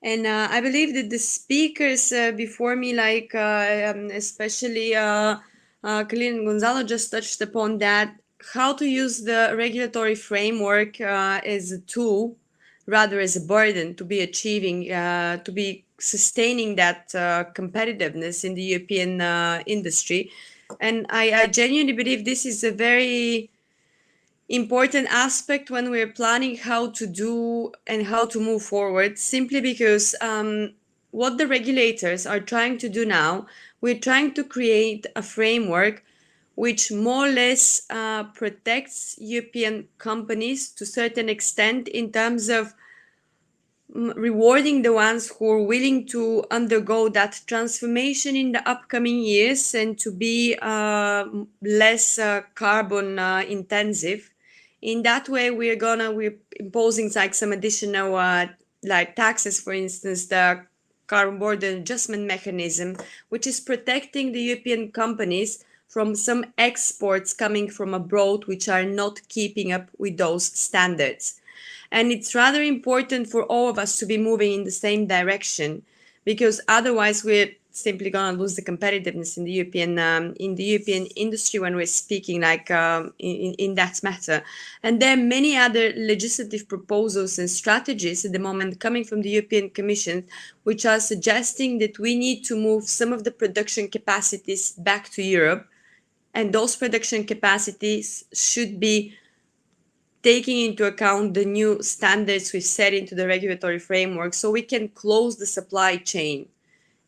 And I believe that the speakers before me, like especially Kalin and Gonzalo, just touched upon that, how to use the regulatory framework as a tool rather as a burden to be achieving, to be sustaining that competitiveness in the European industry. And I genuinely believe this is a very important aspect when we're planning how to do and how to move forward, simply because what the regulators are trying to do now, we're trying to create a framework which more or less protects European companies to a certain extent in terms of rewarding the ones who are willing to undergo that transformation in the upcoming years and to be less carbon intensive. In that way, we're imposing like some additional like taxes, for instance, the carbon border adjustment mechanism, which is protecting the European companies from some exports coming from abroad, which are not keeping up with those standards. And it's rather important for all of us to be moving in the same direction, because otherwise we're simply going to lose the competitiveness in the European industry when we're speaking like in that matter. And there are many other legislative proposals and strategies at the moment coming from the European Commission, which are suggesting that we need to move some of the production capacities back to Europe. And those production capacities should be taking into account the new standards we've set into the regulatory framework, so we can close the supply chain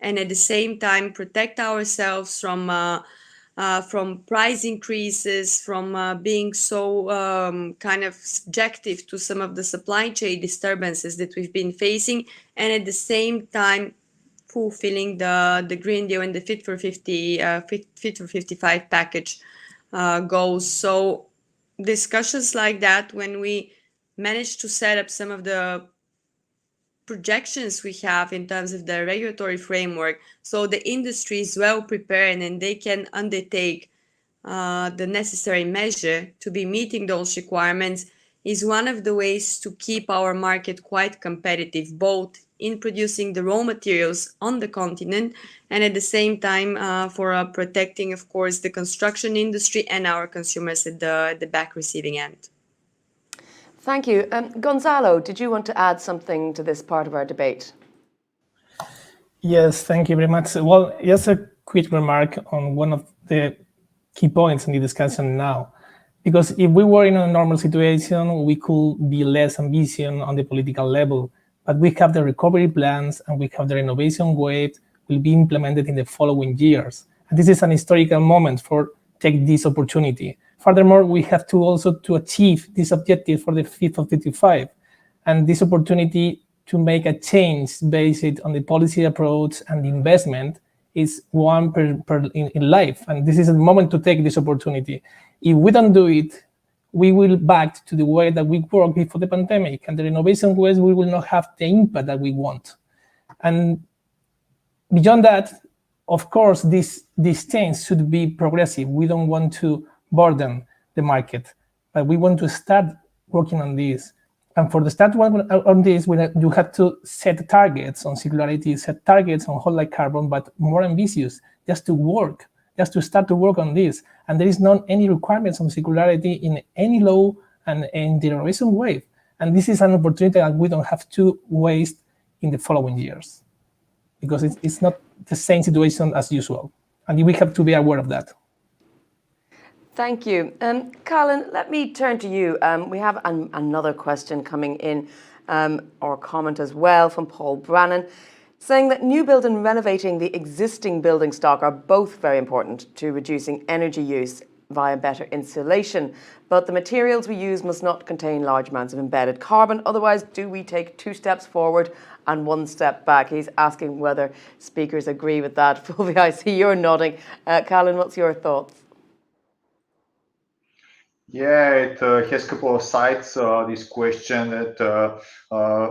and at the same time protect ourselves from price increases, from being so kind of subjective to some of the supply chain disturbances that we've been facing, and at the same time fulfilling the Green Deal and the Fit for 55 package goals. So discussions like that, when we manage to set up some of the projections we have in terms of the regulatory framework, so the industry is well prepared and they can undertake the necessary measure to be meeting those requirements, is one of the ways to keep our market quite competitive, both in producing the raw materials on the continent and at the same time for protecting, of course, the construction industry and our consumers at the back receiving end. Thank you. Gonzalo, did you want to add something to this part of our debate? Yes, thank you very much. Well, just a quick remark on one of the key points in the discussion now. Because if we were in a normal situation, we could be less ambitious on the political level. But we have the recovery plans and we have the renovation wave will be implemented in the following years. And this is an historical moment for take this opportunity. Furthermore, we have to also to achieve this objective for the Fit for 55. And this opportunity to make a change based on the policy approach and the investment is one in life. And this is a moment to take this opportunity. If we don't do it, we will back to the way that we worked before the pandemic, and the renovation ways we will not have the impact that we want. And beyond that, of course, this change should be progressive. We don't want to burden the market, but we want to start working on this. And for the start on this, you have to set targets on circularity, set targets on whole life carbon, but more ambitious, just to start to work on this. And there is not any requirements on circularity in any law and in the renovation wave. And this is an opportunity that we don't have to waste in the following years, because it's not the same situation as usual. And we have to be aware of that. Thank you. Colin, let me turn to you. We have another question coming in, or comment as well, from Paul Brannan, saying that new build and renovating the existing building stock are both very important to reducing energy use via better insulation. But the materials we use must not contain large amounts of embedded carbon. Otherwise, do we take 2 steps forward and 1 step back? He's asking whether speakers agree with that. Fulvia, I see you're nodding. Colin, what's your thoughts? Yeah, it has a couple of sides, this question that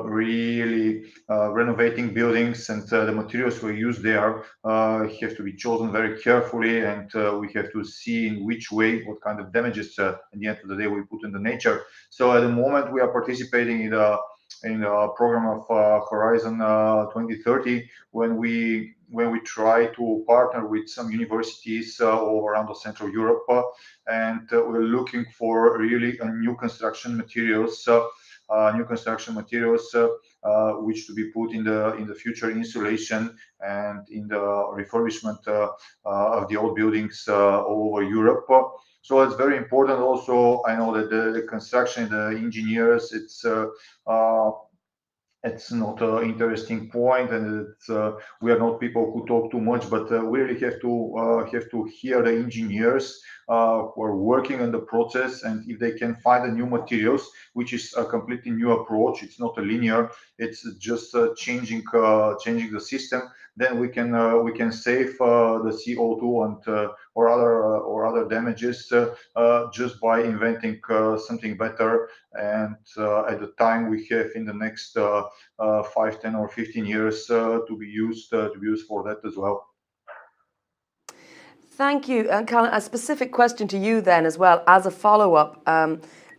really renovating buildings and the materials we use there have to be chosen very carefully, and we have to see in which way, what kind of damages at the end of the day we put in the nature. So at the moment we are participating in a program of Horizon 2030, when we try to partner with some universities all around the Central Europe, and we're looking for really new construction materials, which to be put in the future insulation and in the refurbishment of the old buildings all over Europe. So it's very important. Also, I know that the construction, the engineers, it's not an interesting point, and we are not people who talk too much, but we really have to hear the engineers who are working on the process, and if they can find the new materials, which is a completely new approach, it's not a linear, it's just changing the system, then we can save the CO2 and or other damages just by inventing something better. And at the time we have in the next 5, 10 or 15 years to be used for that as well. Thank you. And Colin, a specific question to you then as well, as a follow-up.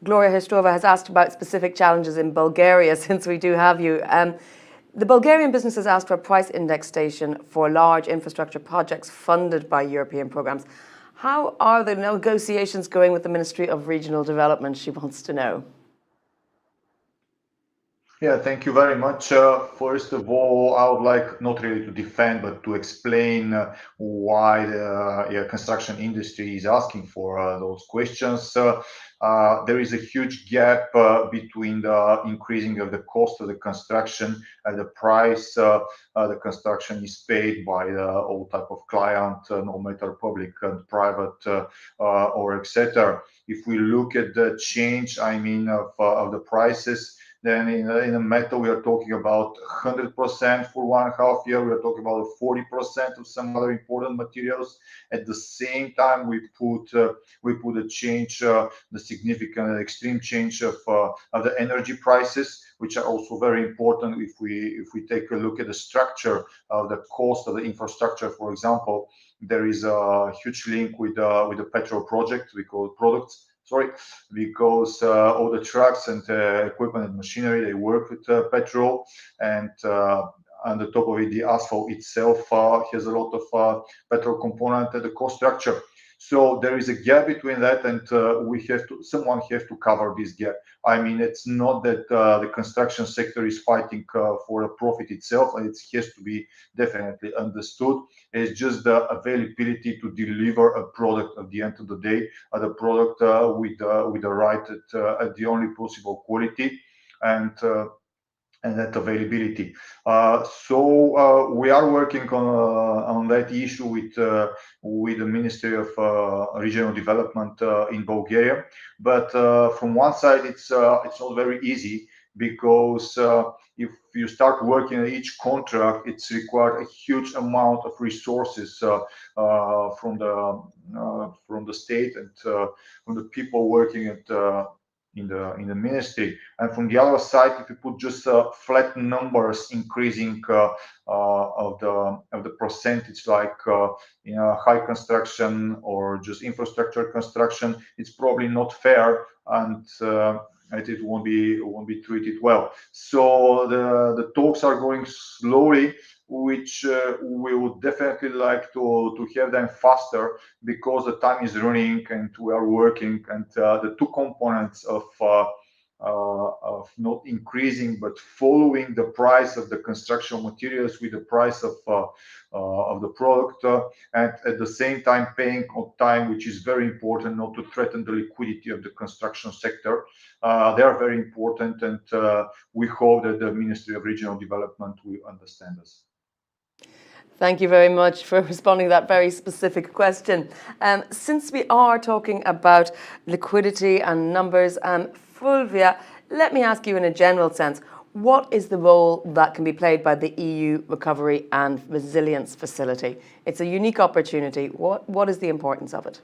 Gloria Histrova has asked about specific challenges in Bulgaria, since we do have you. The Bulgarian business has asked for a price indexation for large infrastructure projects funded by European programs. How are the negotiations going with the Ministry of Regional Development, she wants to know? Yeah, thank you very much. First of all, I would like not really to defend, but to explain why the construction industry is asking for those questions. there is a huge gap between the increasing of the cost of the construction and the price the construction is paid by all type of client, no matter public and private or etc. If we look at the change, I mean, of the prices, then in a metal, we are talking about 100% for 1.5 year. We are talking about 40% of some other important materials. At the same time, we put a change, the significant extreme change of the energy prices, which are also very important. If we take a look at the structure of the cost of the infrastructure, for example, there is a huge link with the petrol project, we call it products. Sorry, because all the trucks and equipment and machinery, they work with petrol, and on the top of it, the asphalt itself has a lot of petrol component at the cost structure. So there is a gap between that, and someone has to cover this gap. I mean, it's not that the construction sector is fighting for a profit itself, and it has to be definitely understood. It's just the availability to deliver a product at the end of the day, the product with the right at the only possible quality and that availability. So we are working on that issue with the Ministry of Regional Development in Bulgaria. But from one side, it's not very easy, because if you start working on each contract, it's required a huge amount of resources from the state and from the people working in the ministry. And from the other side, if you put just flat numbers increasing of the percentage, like high construction or just infrastructure construction, it's probably not fair, and it won't be treated well. So the talks are going slowly, which we would definitely like to have them faster, because the time is running and we are working, and the two components of not increasing but following the price of the construction materials with the price of the product, and at the same time paying on time, which is very important, not to threaten the liquidity of the construction sector. They are very important, and we hope that the Ministry of Regional Development will understand us. Thank you very much for responding to that very specific question. Since we are talking about liquidity and numbers, Fulvia, let me ask you in a general sense, what is the role that can be played by the EU Recovery and Resilience Facility? It's a unique opportunity. What is the importance of it?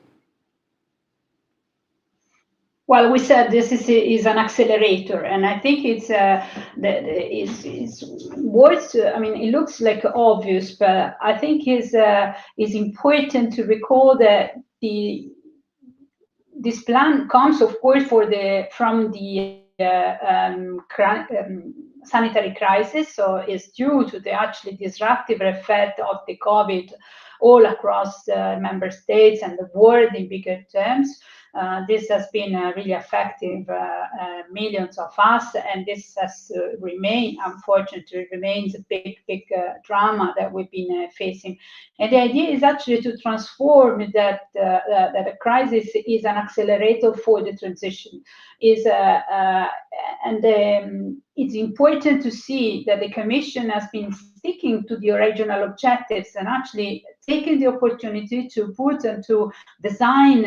Well, we said this is an accelerator, and I think it's worth. I mean, it looks like obvious, but I think it's important to recall that this plan comes, of course, from the sanitary crisis, so it's due to the actually disruptive effect of the COVID all across member states and the world in bigger terms. This has been really affecting millions of us, and this has remained, unfortunately, remains a big drama that we've been facing. And the idea is actually to transform that a crisis is an accelerator for the transition. It's important to see that the Commission has been sticking to the original objectives and actually taking the opportunity to put and to design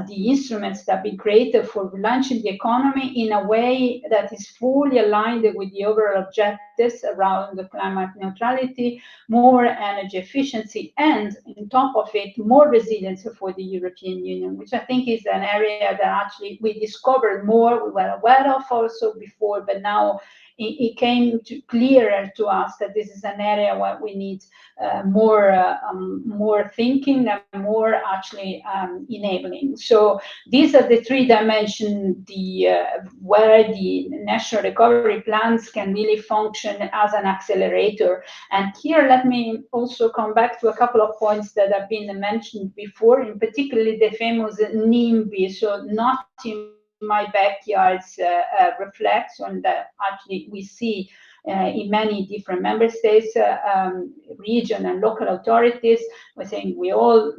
the instruments that be created for launching the economy in a way that is fully aligned with the overall objectives around the climate neutrality, more energy efficiency, and on top of it, more resilience for the European Union, which I think is an area that actually we discovered more, we were aware of also before, but now it came clearer to us that this is an area where we need more thinking and more actually enabling. So these are the three dimensions where the national recovery plans can really function as an accelerator. And here, let me also come back to a couple of points that have been mentioned before, in particularly the famous NIMBY, so not in my backyards, reflects on that actually we see in many different member states, region and local authorities. We're saying we all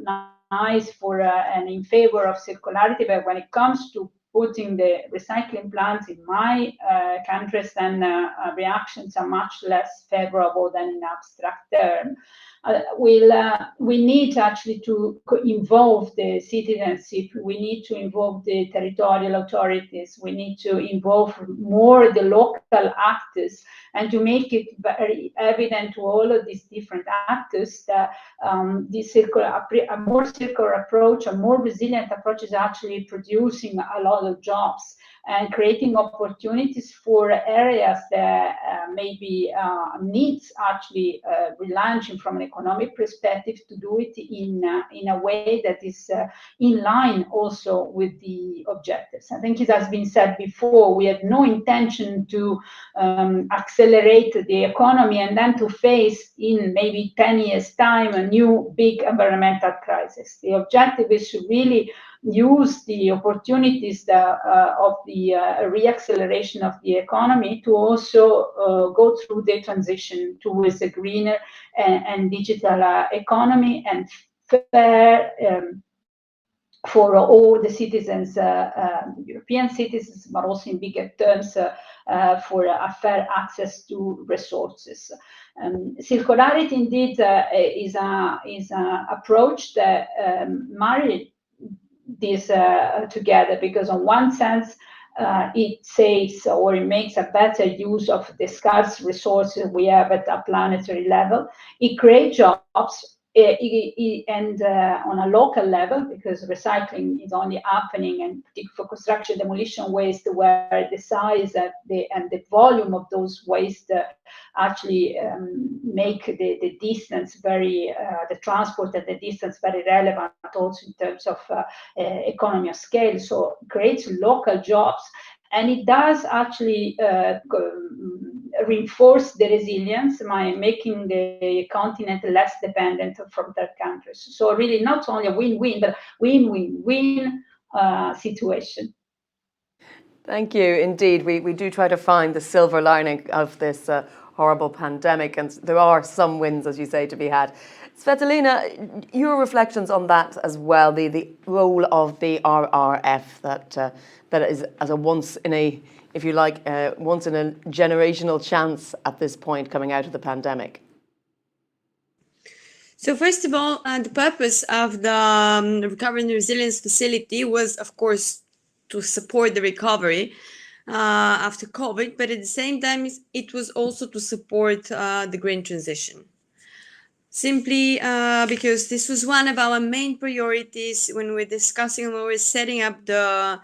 nice for and in favor of circularity, but when it comes to putting the recycling plants in my countries, then reactions are much less favorable than in abstract terms. We need actually to involve the citizenship. We need to involve the territorial authorities. We need to involve more the local actors, and to make it very evident to all of these different actors that this a more circular approach, a more resilient approach, is actually producing a lot of jobs and creating opportunities for areas that maybe needs actually relaunching from an economic perspective, to do it in a way that is in line also with the objectives. I think it has been said before, we have no intention to accelerate the economy and then to face in maybe 10 years' time a new big environmental crisis. The objective is to really use the opportunities of the reacceleration of the economy to also go through the transition towards a greener and digital economy, and fair for all the citizens, European citizens, but also in bigger terms for a fair access to resources. Circularity indeed is an approach that marries this together, because on one sense it saves, or it makes a better use of the scarce resources we have at a planetary level. It creates jobs, and on a local level, because recycling is only happening, and particularly for construction demolition waste, where the size and the volume of those waste actually make the distance very, the transport and the distance very relevant, also in terms of economy of scale. So it creates local jobs, and it does actually reinforce the resilience by making the continent less dependent from third countries. So really not only a win-win, but win-win-win situation. Thank you. Indeed, we do try to find the silver lining of this horrible pandemic, and there are some wins, as you say, to be had. Svetlana, your reflections on that as well, the role of the RRF that is as a once in a, if you like, once in a generational chance at this point coming out of the pandemic. So first of all, the purpose of the Recovery and Resilience Facility was, of course, to support the recovery after COVID, but at the same time, it was also to support the green transition. Simply because this was one of our main priorities when we're discussing, when we're setting up the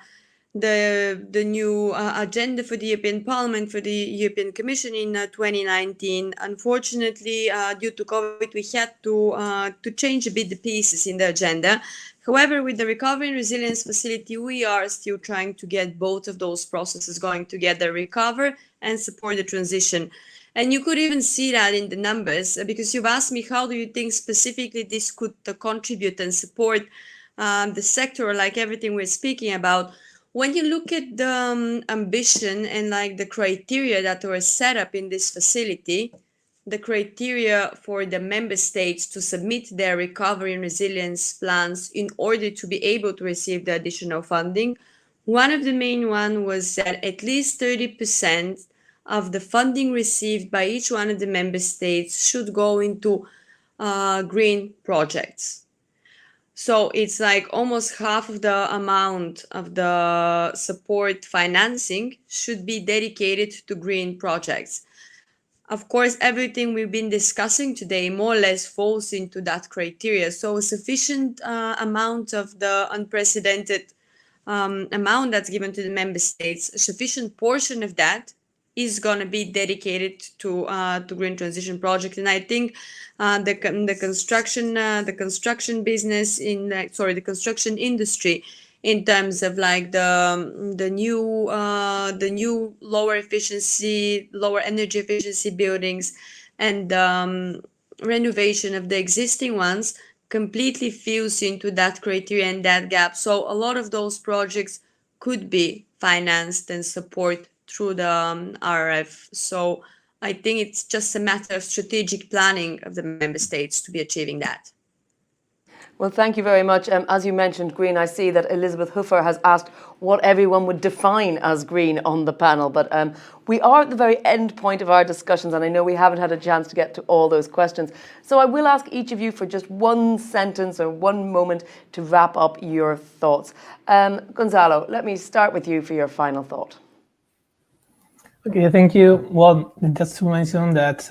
new agenda for the European Parliament, for the European Commission in 2019. Unfortunately, due to COVID, we had to change a bit the pieces in the agenda. However, with the Recovery and Resilience Facility, we are still trying to get both of those processes going together, recover and support the transition. And you could even see that in the numbers, because you've asked me, how do you think specifically this could contribute and support the sector, like everything we're speaking about? When you look at the ambition and like the criteria that were set up in this facility, the criteria for the member states to submit their recovery and resilience plans in order to be able to receive the additional funding, one of the main one was that at least 30% of the funding received by each one of the member states should go into green projects. So it's like almost half of the amount of the support financing should be dedicated to green projects. Of course, everything we've been discussing today more or less falls into that criteria. So a sufficient amount of the unprecedented amount that's given to the member states, a sufficient portion of that is going to be dedicated to green transition projects. And I think the construction business the construction industry, in terms of like the new lower energy efficiency buildings and renovation of the existing ones, completely fills into that criteria and that gap. So a lot of those projects could be financed and support through the RRF. So I think it's just a matter of strategic planning of the member states to be achieving that. Well, thank you very much. As you mentioned, green, I see that Elizabeth Hoofer has asked what everyone would define as green on the panel. But we are at the very end point of our discussions, and I know we haven't had a chance to get to all those questions. So I will ask each of you for just one sentence or one moment to wrap up your thoughts. Gonzalo, let me start with you for your final thought. Okay, thank you. Well, just to mention that,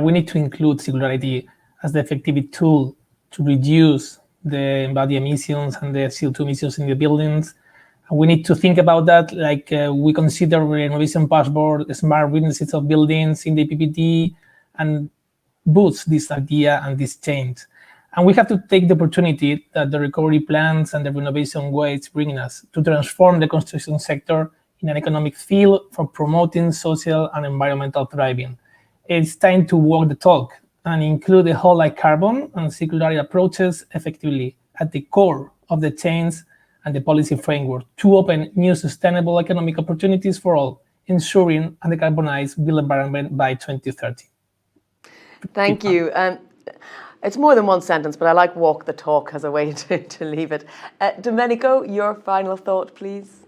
we need to include circularity as the effective tool to reduce the embodied emissions and the CO2 emissions in the buildings. And we need to think about that, like we consider renovation passport, smart witnesses of buildings in the PPT, and boost this idea and this change. And we have to take the opportunity that the recovery plans and the renovation waves bring us to transform the construction sector in an economic field for promoting social and environmental thriving. It's time to walk the talk and include the whole life carbon and circularity approaches effectively at the core of the change and the policy framework to open new sustainable economic opportunities for all, ensuring a decarbonized built environment by 2030. Thank you. It's more than one sentence, but I like walk the talk as a way to leave it. Domenico, your final thought, please.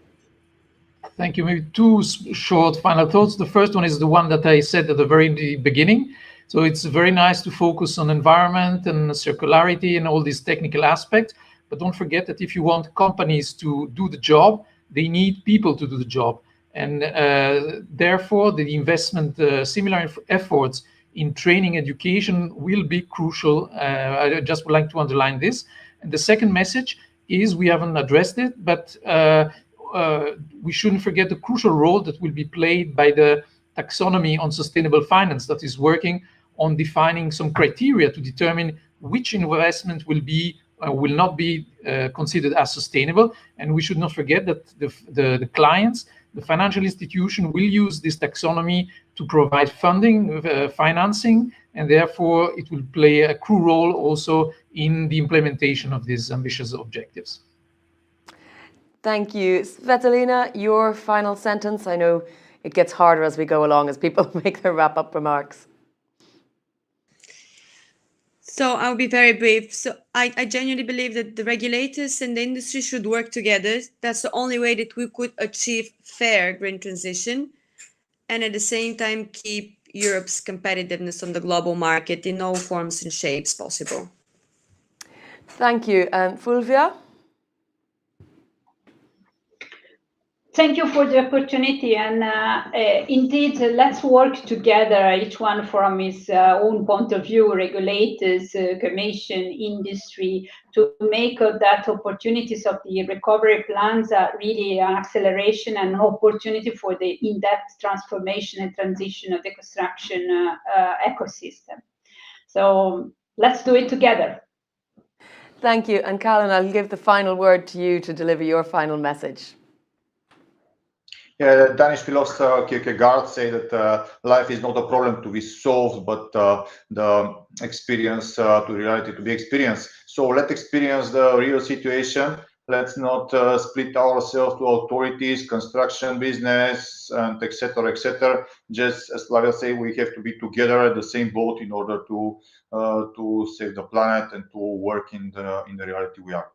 Thank you. Maybe two short final thoughts. The first one is the one that I said at the very beginning. So it's very nice to focus on environment and circularity and all these technical aspects. But don't forget that if you want companies to do the job, they need people to do the job. And therefore, the investment, similar efforts in training education will be crucial. I just would like to underline this. And the second message is we haven't addressed it, but we shouldn't forget the crucial role that will be played by the taxonomy on sustainable finance that is working on defining some criteria to determine which investment will not be considered as sustainable. And we should not forget that the clients, the financial institution, will use this taxonomy to provide funding, financing, and therefore it will play a crucial role also in the implementation of these ambitious objectives. Thank you. Svetlana, your final sentence. I know it gets harder as we go along as people make their wrap-up remarks. So I'll be very brief. So I genuinely believe that the regulators and the industry should work together. That's the only way that we could achieve fair green transition and at the same time keep Europe's competitiveness on the global market in all forms and shapes possible. Thank you. Fulvia? Thank you for the opportunity, and indeed, let's work together, each one from his own point of view, regulators, commission, industry, to make that opportunities of the recovery plans really an acceleration and an opportunity for the in-depth transformation and transition of the construction ecosystem. So let's do it together. Thank you. And Callan, I'll give the final word to you to deliver your final message. Yeah, the Danish philosopher Kierkegaard said that life is not a problem to be solved, but the experience to reality to be experienced. So let's experience the real situation. Let's not split ourselves to authorities, construction business, and etc., etc. Just as Flavia said, we have to be together at the same boat in order to save the planet and to work in the reality we are.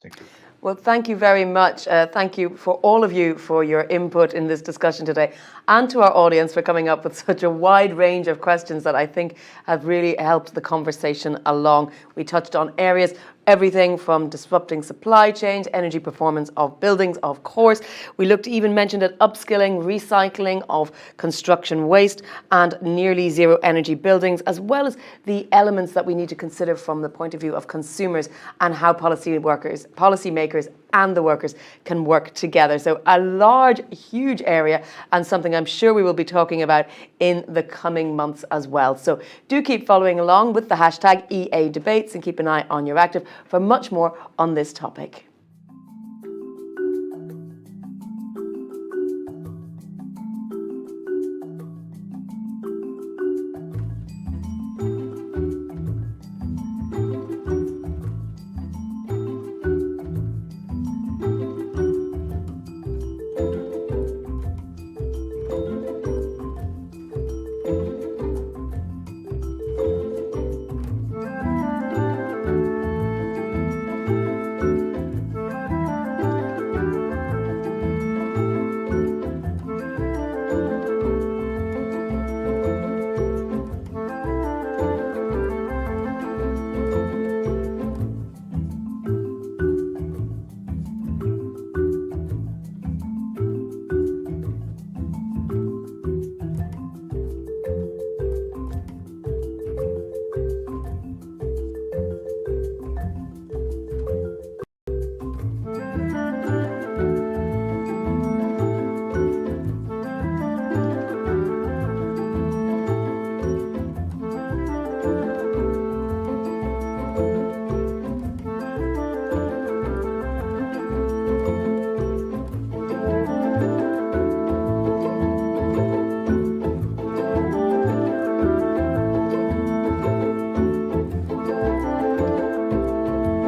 Thank you. Well, thank you very much. Thank you for all of you for your input in this discussion today, and to our audience for coming up with such a wide range of questions that I think have really helped the conversation along. We touched on areas, everything from disrupting supply chains, energy performance of buildings, of course. We even mentioned at upskilling, recycling of construction waste, and nearly zero energy buildings, as well as the elements that we need to consider from the point of view of consumers and how policymakers and the workers can work together. So a large, huge area, and something I'm sure we will be talking about in the coming months as well. So do keep following along with the hashtag EA Debates and keep an eye on your active for much more on this topic.